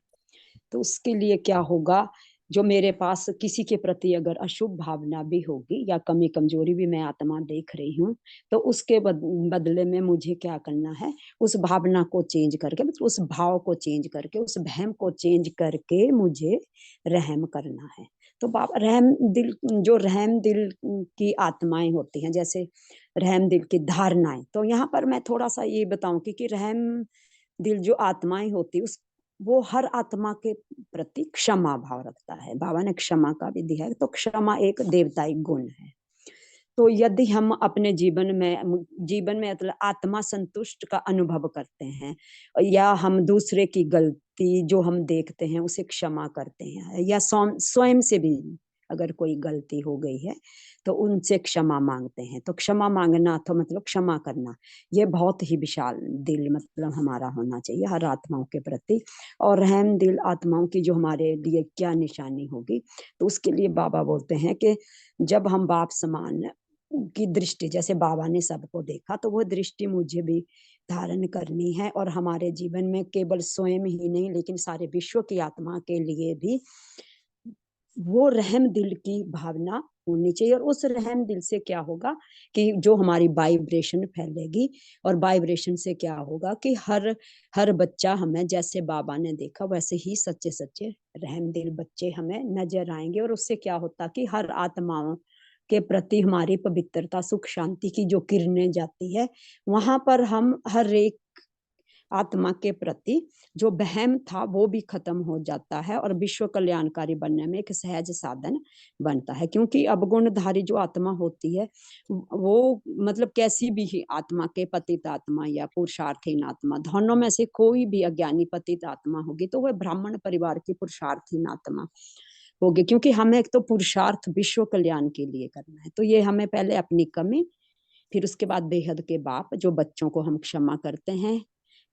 तो उसके लिए क्या होगा, जो मेरे पास किसी के प्रति अगर अशुभ भावना भी होगी या कमी कमजोरी भी मैं आत्मा देख रही हूँ, तो उसके बदले में मुझे क्या करना है, उस भावना को चेंज करके, मतलब उस भाव को चेंज करके, उस वहम को चेंज करके मुझे रहम करना है। तो रहम दिल, जो रहम दिल की आत्माएं होती हैं, जैसे रहम दिल की धारणाएं, तो यहाँ पर मैं थोड़ा सा ये बताऊं कि रहम दिल जो आत्माएं होती उस वो हर आत्मा के प्रति क्षमा भाव रखता है। बाबा ने क्षमा का भी दिया है। तो क्षमा एक देवताई गुण है। तो यदि हम अपने जीवन में मतलब आत्मा संतुष्ट का अनुभव करते हैं, या हम दूसरे की गलती जो हम देखते हैं उसे क्षमा करते हैं, या स्वयं से भी अगर कोई गलती हो गई है तो उनसे क्षमा मांगते हैं, तो क्षमा मांगना तो मतलब क्षमा करना, ये बहुत ही विशाल दिल मतलब हमारा होना चाहिए हर आत्माओं के प्रति। और रहम दिल आत्माओं की जो हमारे लिए क्या निशानी होगी, तो उसके लिए बाबा बोलते हैं कि जब हम बाप समान की दृष्टि, जैसे बाबा ने सबको देखा, तो वो दृष्टि मुझे भी धारण करनी है, और हमारे जीवन में केवल स्वयं ही नहीं लेकिन सारे विश्व की आत्मा के लिए भी वो रहम दिल की भावना होनी चाहिए। और उस रहम दिल से क्या होगा कि जो हमारी वाइब्रेशन फैलेगी, और वाइब्रेशन से क्या होगा कि हर बच्चा हमें जैसे बाबा ने देखा वैसे ही सच्चे सच्चे रहम दिल बच्चे हमें नजर आएंगे। और उससे क्या होता कि हर आत्माओं के प्रति हमारी पवित्रता सुख शांति की जो किरणें जाती है, वहां पर हम हर एक आत्मा के प्रति जो वहम था वो भी खत्म हो जाता है, और विश्व कल्याणकारी बनने में एक सहज साधन बनता है। क्योंकि अवगुणधारी जो आत्मा होती है वो मतलब कैसी भी आत्मा के पतित आत्मा या पुरुषार्थहीन आत्मा, दोनों में से कोई भी अज्ञानी पतित आत्मा होगी तो वह ब्राह्मण परिवार की पुरुषार्थहीन आत्मा होगी। क्योंकि हमें एक तो पुरुषार्थ विश्व कल्याण के लिए करना है, तो ये हमें पहले अपनी कमी, फिर उसके बाद बेहद के बाप जो बच्चों को हम क्षमा करते हैं,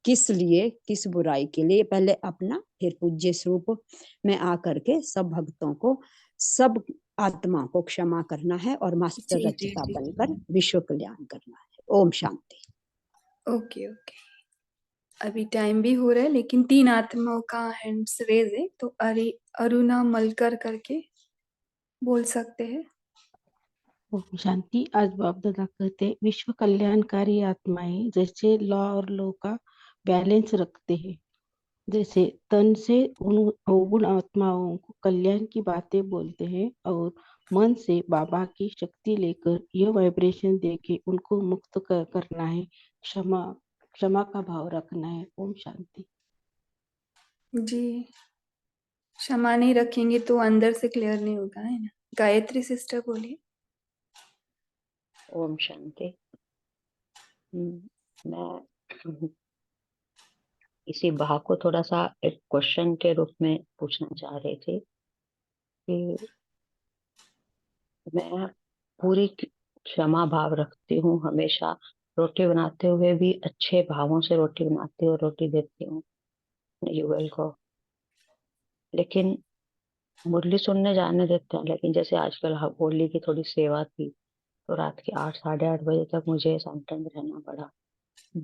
किस लिए, किस बुराई के लिए, पहले अपना, फिर पूज्य स्वरूप में आकर के सब भक्तों को, सब आत्मा को क्षमा करना है और मास्टर जी जी रचिता जी। बनकर विश्व कल्याण करना है। ओम शांति। ओके ओके, अभी टाइम भी हो रहा है, लेकिन 3 आत्माओं का हैंड्स रेज है, तो अरुणा मलकर करके बोल सकते हैं। ओम शांति। आज बाप दादा कहते विश्व कल्याणकारी आत्माएं जैसे लॉ और लो का बैलेंस रखते हैं, जैसे तन से उन अवगुण आत्माओं को कल्याण की बातें बोलते हैं, और मन से बाबा की शक्ति लेकर यह वाइब्रेशन देके उनको मुक्त करना है, क्षमा का भाव रखना है। ओम शांति। जी, क्षमा नहीं रखेंगे तो अंदर से क्लियर नहीं होगा, है ना। गायत्री सिस्टर बोलिए। ओम शांति। मैं इसी भाव को थोड़ा सा एक क्वेश्चन के रूप में पूछना चाह रही थी कि मैं पूरी क्षमा भाव रखती हूँ, हमेशा रोटी बनाते हुए भी अच्छे भावों से रोटी बनाती हूँ, रोटी देती हूँ युगल को, लेकिन मुरली सुनने जाने देते हैं। लेकिन जैसे आजकल होली की थोड़ी सेवा थी, तो रात के 8 साढ़े 8 बजे तक मुझे सैंक्टम में रहना पड़ा।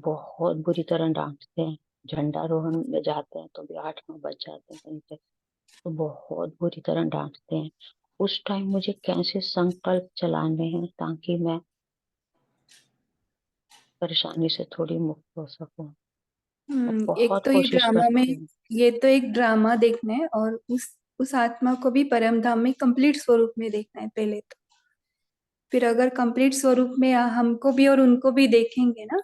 बहुत बुरी तरह डांटते हैं, झंडारोहण में जाते हैं तो भी 8-9 बज जाते हैं कहीं पे, तो बहुत बुरी तरह डांटते हैं। उस टाइम मुझे कैसे संकल्प चलाने हैं ताकि मैं परेशानी से थोड़ी मुक्त हो सकूं। मैं एक बहुत तो ये कोशिश ड्रामा में, करती हूँ। ये तो एक ड्रामा देखना है, और उस आत्मा को भी परम धाम में कंप्लीट स्वरूप में देखना है पहले तो। फिर अगर कंप्लीट स्वरूप में हमको भी और उनको भी देखेंगे ना,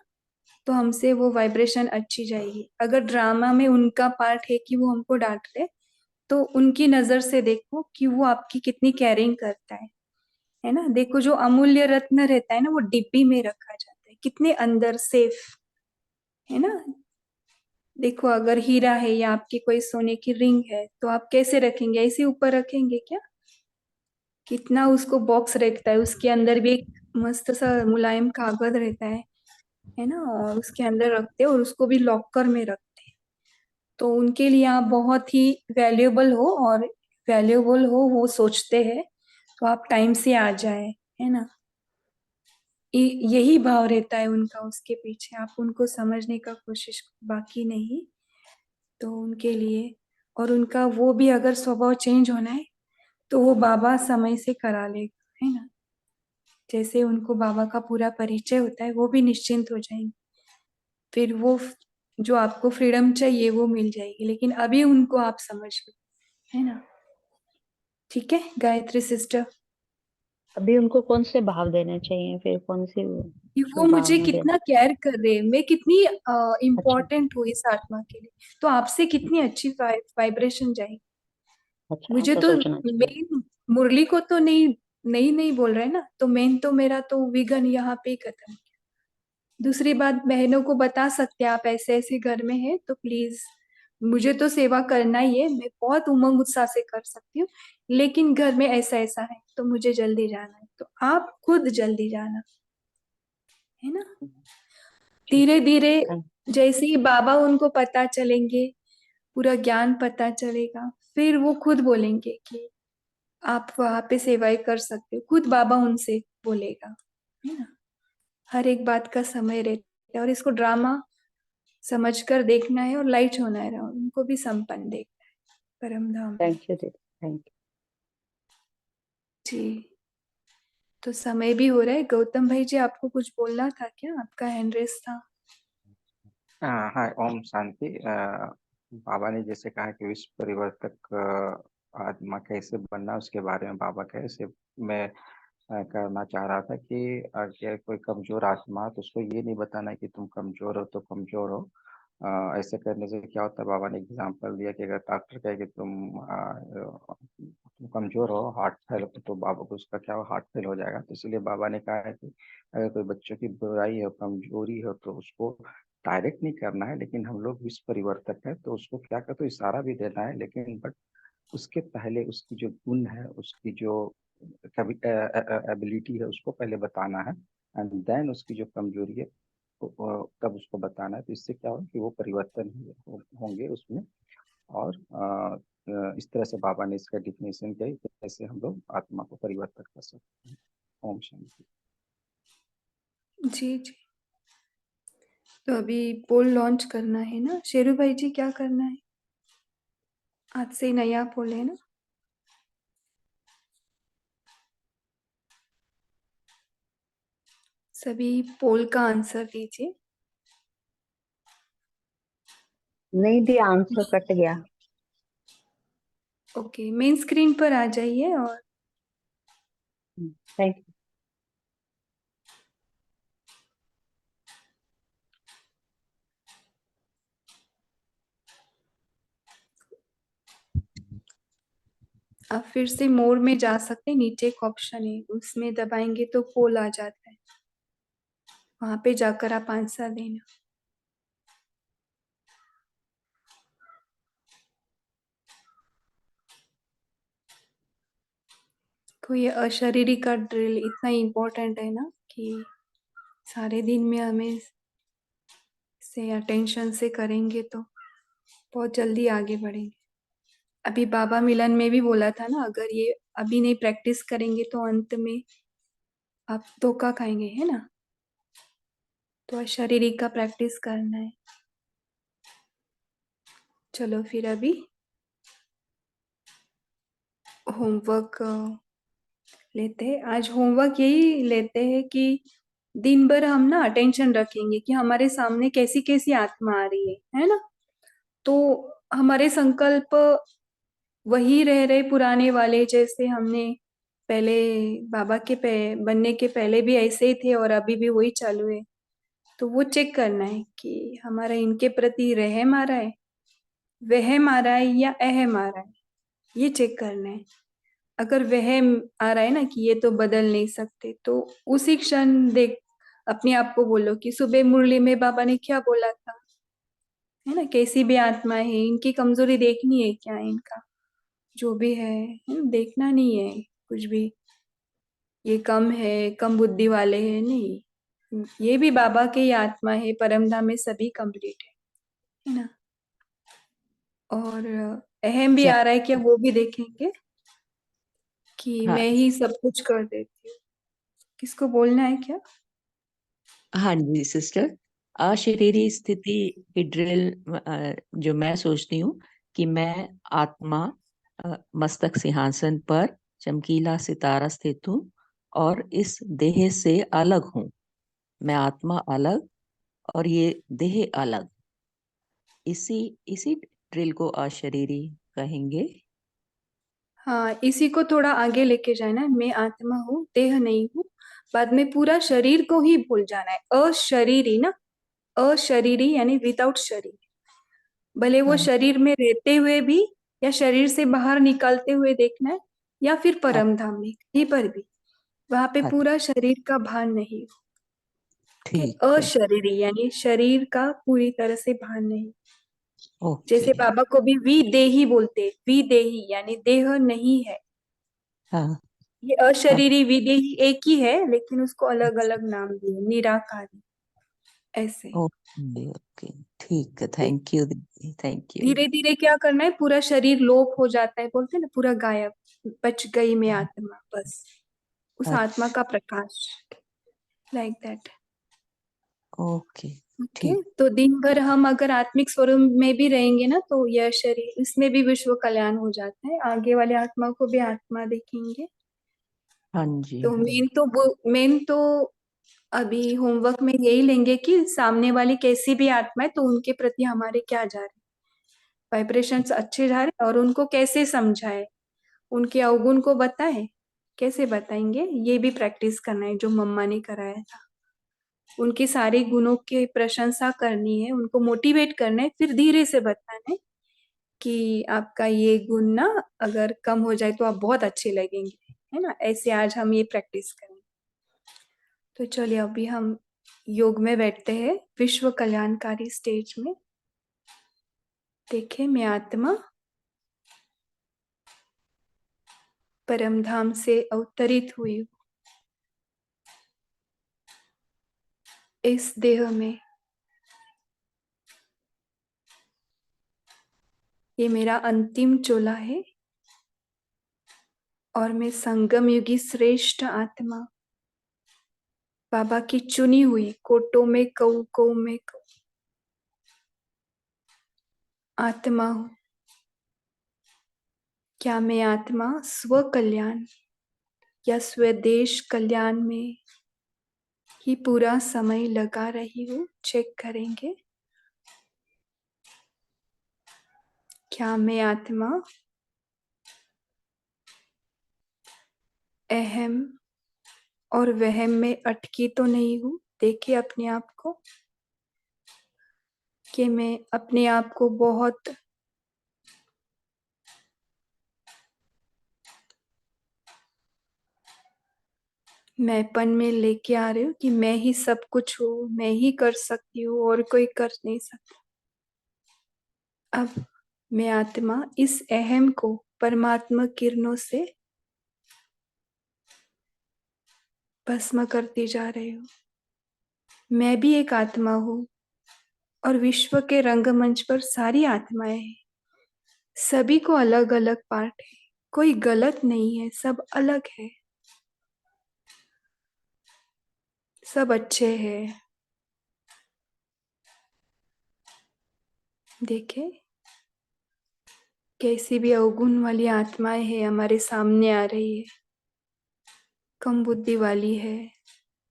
तो हमसे वो वाइब्रेशन अच्छी जाएगी। अगर ड्रामा में उनका पार्ट है कि वो हमको डांट रहे, तो उनकी नजर से देखो कि वो आपकी कितनी केयरिंग करता है ना। देखो, जो अमूल्य रत्न रहता है ना, वो डिब्बी में रखा जाता है, कितने अंदर सेफ, है ना। देखो, अगर हीरा है या आपकी कोई सोने की रिंग है, तो आप कैसे रखेंगे? ऐसे ऊपर रखेंगे क्या? कितना उसको बॉक्स रहता है, उसके अंदर भी एक मस्त सा मुलायम कागज रहता है ना, और उसके अंदर रखते हैं और उसको भी लॉकर में रखते हैं। तो उनके लिए आप बहुत ही वैल्यूएबल हो, और वैल्यूएबल हो वो सोचते हैं, तो आप टाइम से आ जाए, है ना। यही भाव रहता है उनका उसके पीछे, आप उनको समझने का कोशिश, बाकी नहीं। तो उनके लिए, और उनका वो भी अगर स्वभाव चेंज होना है तो वो बाबा समय से करा लेगा, है ना। जैसे उनको बाबा का पूरा परिचय होता है, वो भी निश्चिंत हो जाएंगे। फिर वो जो आपको फ्रीडम चाहिए वो मिल जाएगी, लेकिन अभी उनको आप समझ लो, है ना। ठीक है गायत्री सिस्टर। अभी उनको कौन से भाव देने चाहिए, फिर कौन सी कि वो शुभ मुझे भावना कितना देना? केयर कर रहे हैं, मैं कितनी अच्छा इम्पोर्टेंट हूँ इस आत्मा के लिए, तो आपसे कितनी अच्छी वाइब्रेशन जाएगी। अच्छा, मुझे ऐसा तो सोचना चाहिए। मेन मुरली को तो नहीं नहीं नहीं बोल रहे ना, तो मेन तो मेरा तो विघन यहाँ पे ही खत्म। दूसरी बात, बहनों को बता सकते हैं आप ऐसे ऐसे घर में है तो प्लीज, मुझे तो सेवा करना ही है, मैं बहुत उमंग उत्साह से कर सकती हूँ, लेकिन घर में ऐसा ऐसा है तो मुझे जल्दी जाना है, तो आप खुद जल्दी जाना, है ना। धीरे धीरे जैसे ही बाबा उनको पता चलेंगे, पूरा ज्ञान पता चलेगा, फिर वो खुद बोलेंगे कि आप वहां पे सेवाएं कर सकते हो, खुद बाबा उनसे बोलेगा, है ना। हर एक बात का समय रहता है और इसको ड्रामा समझकर देखना है और लाइट होना है, उनको भी संपन्न देखना है परम धाम में। थैंक यू दीदी, थैंक यू। जी, तो समय भी हो रहा है। गौतम भाई जी, आपको कुछ बोलना था क्या? आपका हैंड रेस था। हाँ, ओम शांति। बाबा ने जैसे कहा कि विश्व परिवर्तक आत्मा कैसे बनना, उसके बारे में बाबा कैसे मैं करना चाह रहा था कि अगर कोई कमजोर आत्मा है तो उसको ये नहीं बताना कि तुम कमजोर हो तो कमजोर हो। ऐसे करने से क्या होता है, बाबा ने एग्जांपल दिया कि अगर डॉक्टर कहे कि तुम कमजोर हो, हार्ट फेल हो, तो बाबा को उसका क्या हो, हार्ट फेल हो जाएगा। तो इसलिए बाबा ने कहा है कि अगर कोई बच्चों की बुराई हो, कमजोरी हो, तो उसको डायरेक्ट नहीं करना है, लेकिन हम लोग विश्व परिवर्तक है तो उसको क्या कहते, तो इशारा भी देना है, लेकिन बट उसके पहले उसकी जो गुण है, उसकी जो एबिलिटी है, उसको पहले बताना है, एंड देन उसकी जो कमजोरी है तब उसको बताना है। तो इससे क्या होगा कि वो परिवर्तन होंगे उसमें। और इस तरह से बाबा ने इसका डिफिनेशन किया कि कैसे हम लोग आत्मा को परिवर्तन कर सकते हैं। ओम शांति। जी जी, तो अभी पोल लॉन्च करना है ना शेरू भाई जी, क्या करना है? आज से नया पोल है ना। सभी पोल का आंसर दीजिए। नहीं दी, आंसर कट गया। ओके, मेन स्क्रीन पर आ जाइए और थैंक यू। आप फिर से मोर में जा सकते हैं, नीचे एक ऑप्शन है उसमें दबाएंगे तो पोल आ जाता है, वहां पे जाकर आप आंसर देना। कोई अशरीरी का ड्रिल इतना इम्पोर्टेंट है ना कि सारे दिन में हमें से अटेंशन से करेंगे तो बहुत जल्दी आगे बढ़ेंगे। अभी बाबा मिलन में भी बोला था ना, अगर ये अभी नहीं प्रैक्टिस करेंगे तो अंत में आप धोखा खाएंगे, है ना। तो अशरीरी का प्रैक्टिस करना है। चलो फिर अभी होमवर्क लेते हैं। आज होमवर्क यही लेते हैं कि दिन भर हम ना अटेंशन रखेंगे कि हमारे सामने कैसी कैसी आत्मा आ रही है ना। तो हमारे संकल्प वही रह रहे पुराने वाले, जैसे हमने पहले बाबा के बनने के पहले भी ऐसे ही थे और अभी भी वही चालू है। तो वो चेक करना है कि हमारा इनके प्रति रहम आ रहा है, वहम आ रहा है या अहम आ रहा है, ये चेक करना है। अगर वहम आ रहा है ना कि ये तो बदल नहीं सकते, तो उसी क्षण देख अपने आप को बोलो कि सुबह मुरली में बाबा ने क्या बोला था, है ना। कैसी भी आत्मा है, इनकी कमजोरी देखनी है क्या, इनका जो भी है ना, देखना नहीं है कुछ भी, ये कम है, कम बुद्धि वाले हैं, नहीं, ये भी बाबा के ही आत्मा है, परमधाम में सभी कंप्लीट है ना। और अहम भी आ रहा है क्या, वो भी देखेंगे कि हाँ, मैं ही सब कुछ कर देती हूँ। किसको बोलना है क्या? हाँ जी सिस्टर। अशरीरी स्थिति की ड्रिल जो मैं सोचती हूँ कि मैं आत्मा मस्तक सिंहासन पर चमकीला सितारा स्थित हूँ और इस देह से अलग हूँ। मैं आत्मा अलग और ये देह अलग। इसी इसी ड्रिल को अशरीरी कहेंगे। हाँ, इसी को थोड़ा आगे लेके जाना है। मैं आत्मा हूँ, देह नहीं हूँ। बाद में पूरा शरीर को ही भूल जाना है, अशरीरी ना, अशरीरी यानी विदाउट शरीर। भले वो हाँ, शरीर में रहते हुए भी या शरीर से बाहर निकलते हुए देखना है, या फिर परम धाम में, कहीं पर भी, वहां पे अच्छा, पूरा शरीर का भान नहीं हो, कि ठीक है। अशरीरी यानी शरीर का पूरी तरह से भान नहीं। ओके। जैसे बाबा को भी विदेही बोलते, विदेही यानी देह नहीं है। हाँ। ये अशरीरी विदेही एक ही है, लेकिन उसको अलग अलग नाम दिए, निराकारी ऐसे। ओके ओके, ठीक है। थैंक यू दीदी, थैंक यू। धीरे धीरे क्या करना है, पूरा शरीर लोप हो जाता है, बोलते हैं ना, पूरा गायब, बच गई मैं आत्मा, बस उस आत्मा अच्छा, का प्रकाश, लाइक दैट। ओके, ओके, ठीक। तो दिन भर हम अगर आत्मिक स्वरूप में भी रहेंगे ना, तो यह शरीर, इसमें भी विश्व कल्याण हो जाता है। आगे वाले आत्मा को भी आत्मा देखेंगे। हाँ जी, तो हाँ। मेन तो अभी होमवर्क में यही लेंगे कि सामने वाली कैसी भी आत्मा है, तो उनके प्रति हमारे क्या जा रहे, वाइब्रेशंस अच्छे जा रहे, और उनको कैसे समझाए, उनके अवगुण को बताए, कैसे बताएंगे, ये भी प्रैक्टिस करना है, जो मम्मा ने कराया था। उनके सारे गुणों की प्रशंसा करनी है, उनको मोटिवेट करना है, फिर धीरे से बताना है कि आपका ये गुण ना अगर कम हो जाए तो आप बहुत अच्छे लगेंगे, है ना। ऐसे आज हम ये प्रैक्टिस करेंगे। तो चलिए अभी हम योग में बैठते हैं, विश्व कल्याणकारी स्टेज में। देखें, मैं आत्मा परम धाम से अवतरित हुई हूँ इस देह में। ये मेरा अंतिम चोला है, और मैं संगम युगी श्रेष्ठ आत्मा, बाबा की चुनी हुई, कोटो में कौ में कौ आत्मा हूँ। क्या मैं आत्मा स्व कल्याण या स्वदेश कल्याण में ही पूरा समय लगा रही हूँ? चेक करेंगे। क्या मैं आत्मा अहम और वहम में अटकी तो नहीं हूँ? देखिए अपने आप को, कि मैं अपने आप को बहुत मैंपन में लेके आ रही हूँ, कि मैं ही सब कुछ हूँ, मैं ही कर सकती हूँ और कोई कर नहीं सकता। अब मैं आत्मा इस अहम को परमात्मा किरणों से भस्म करती जा रही हूँ। मैं भी एक आत्मा हूँ, और विश्व के रंगमंच पर सारी आत्माएं हैं। सभी को अलग अलग पार्ट है, कोई गलत नहीं है, सब अलग है, सब अच्छे हैं। देखे कैसी भी अवगुण वाली आत्माएं है हमारे सामने आ रही है, कम बुद्धि वाली है,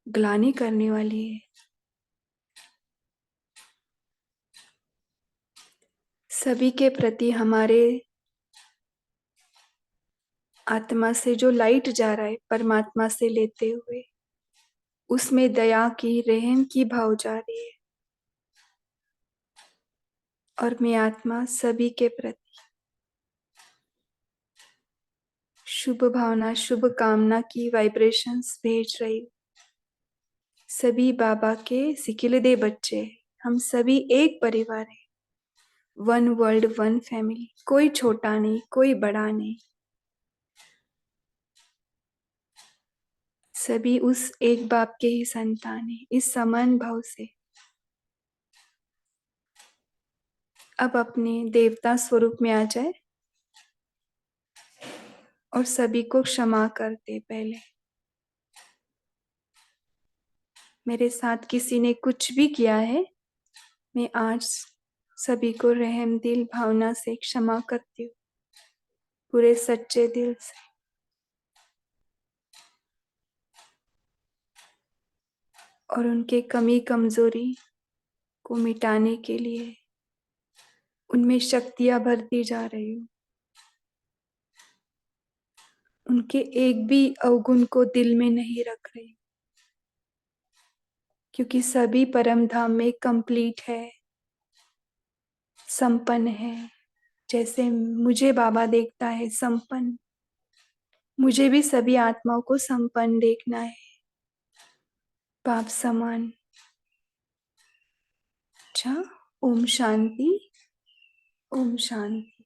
ग्लानि करने वाली है। सभी के प्रति हमारे आत्मा से जो लाइट जा रहा है, परमात्मा से लेते हुए, उसमें दया की, रहम की भाव जा रही है। और मैं आत्मा सभी के प्रति शुभ भावना, शुभ कामना की वाइब्रेशंस भेज रही हूँ। सभी बाबा के सिकिलदे बच्चे, हम सभी एक परिवार है, वन वर्ल्ड वन फैमिली, कोई छोटा नहीं, कोई बड़ा नहीं, सभी उस एक बाप के ही संतान है, इस समान भाव से। अब अपने देवता स्वरूप में आ जाए और सभी को क्षमा कर दे। पहले मेरे साथ किसी ने कुछ भी किया है, मैं आज सभी को रहम दिल भावना से क्षमा करती हूँ, पूरे सच्चे दिल से। और उनके कमी कमजोरी को मिटाने के लिए उनमें शक्तियां भरती जा रही हूँ। उनके एक भी अवगुण को दिल में नहीं रख रही, क्योंकि सभी परम धाम में कंप्लीट है, संपन्न है। जैसे मुझे बाबा देखता है संपन्न, मुझे भी सभी आत्माओं को संपन्न देखना है, बाप समान। अच्छा, ओम शांति, ओम शांति।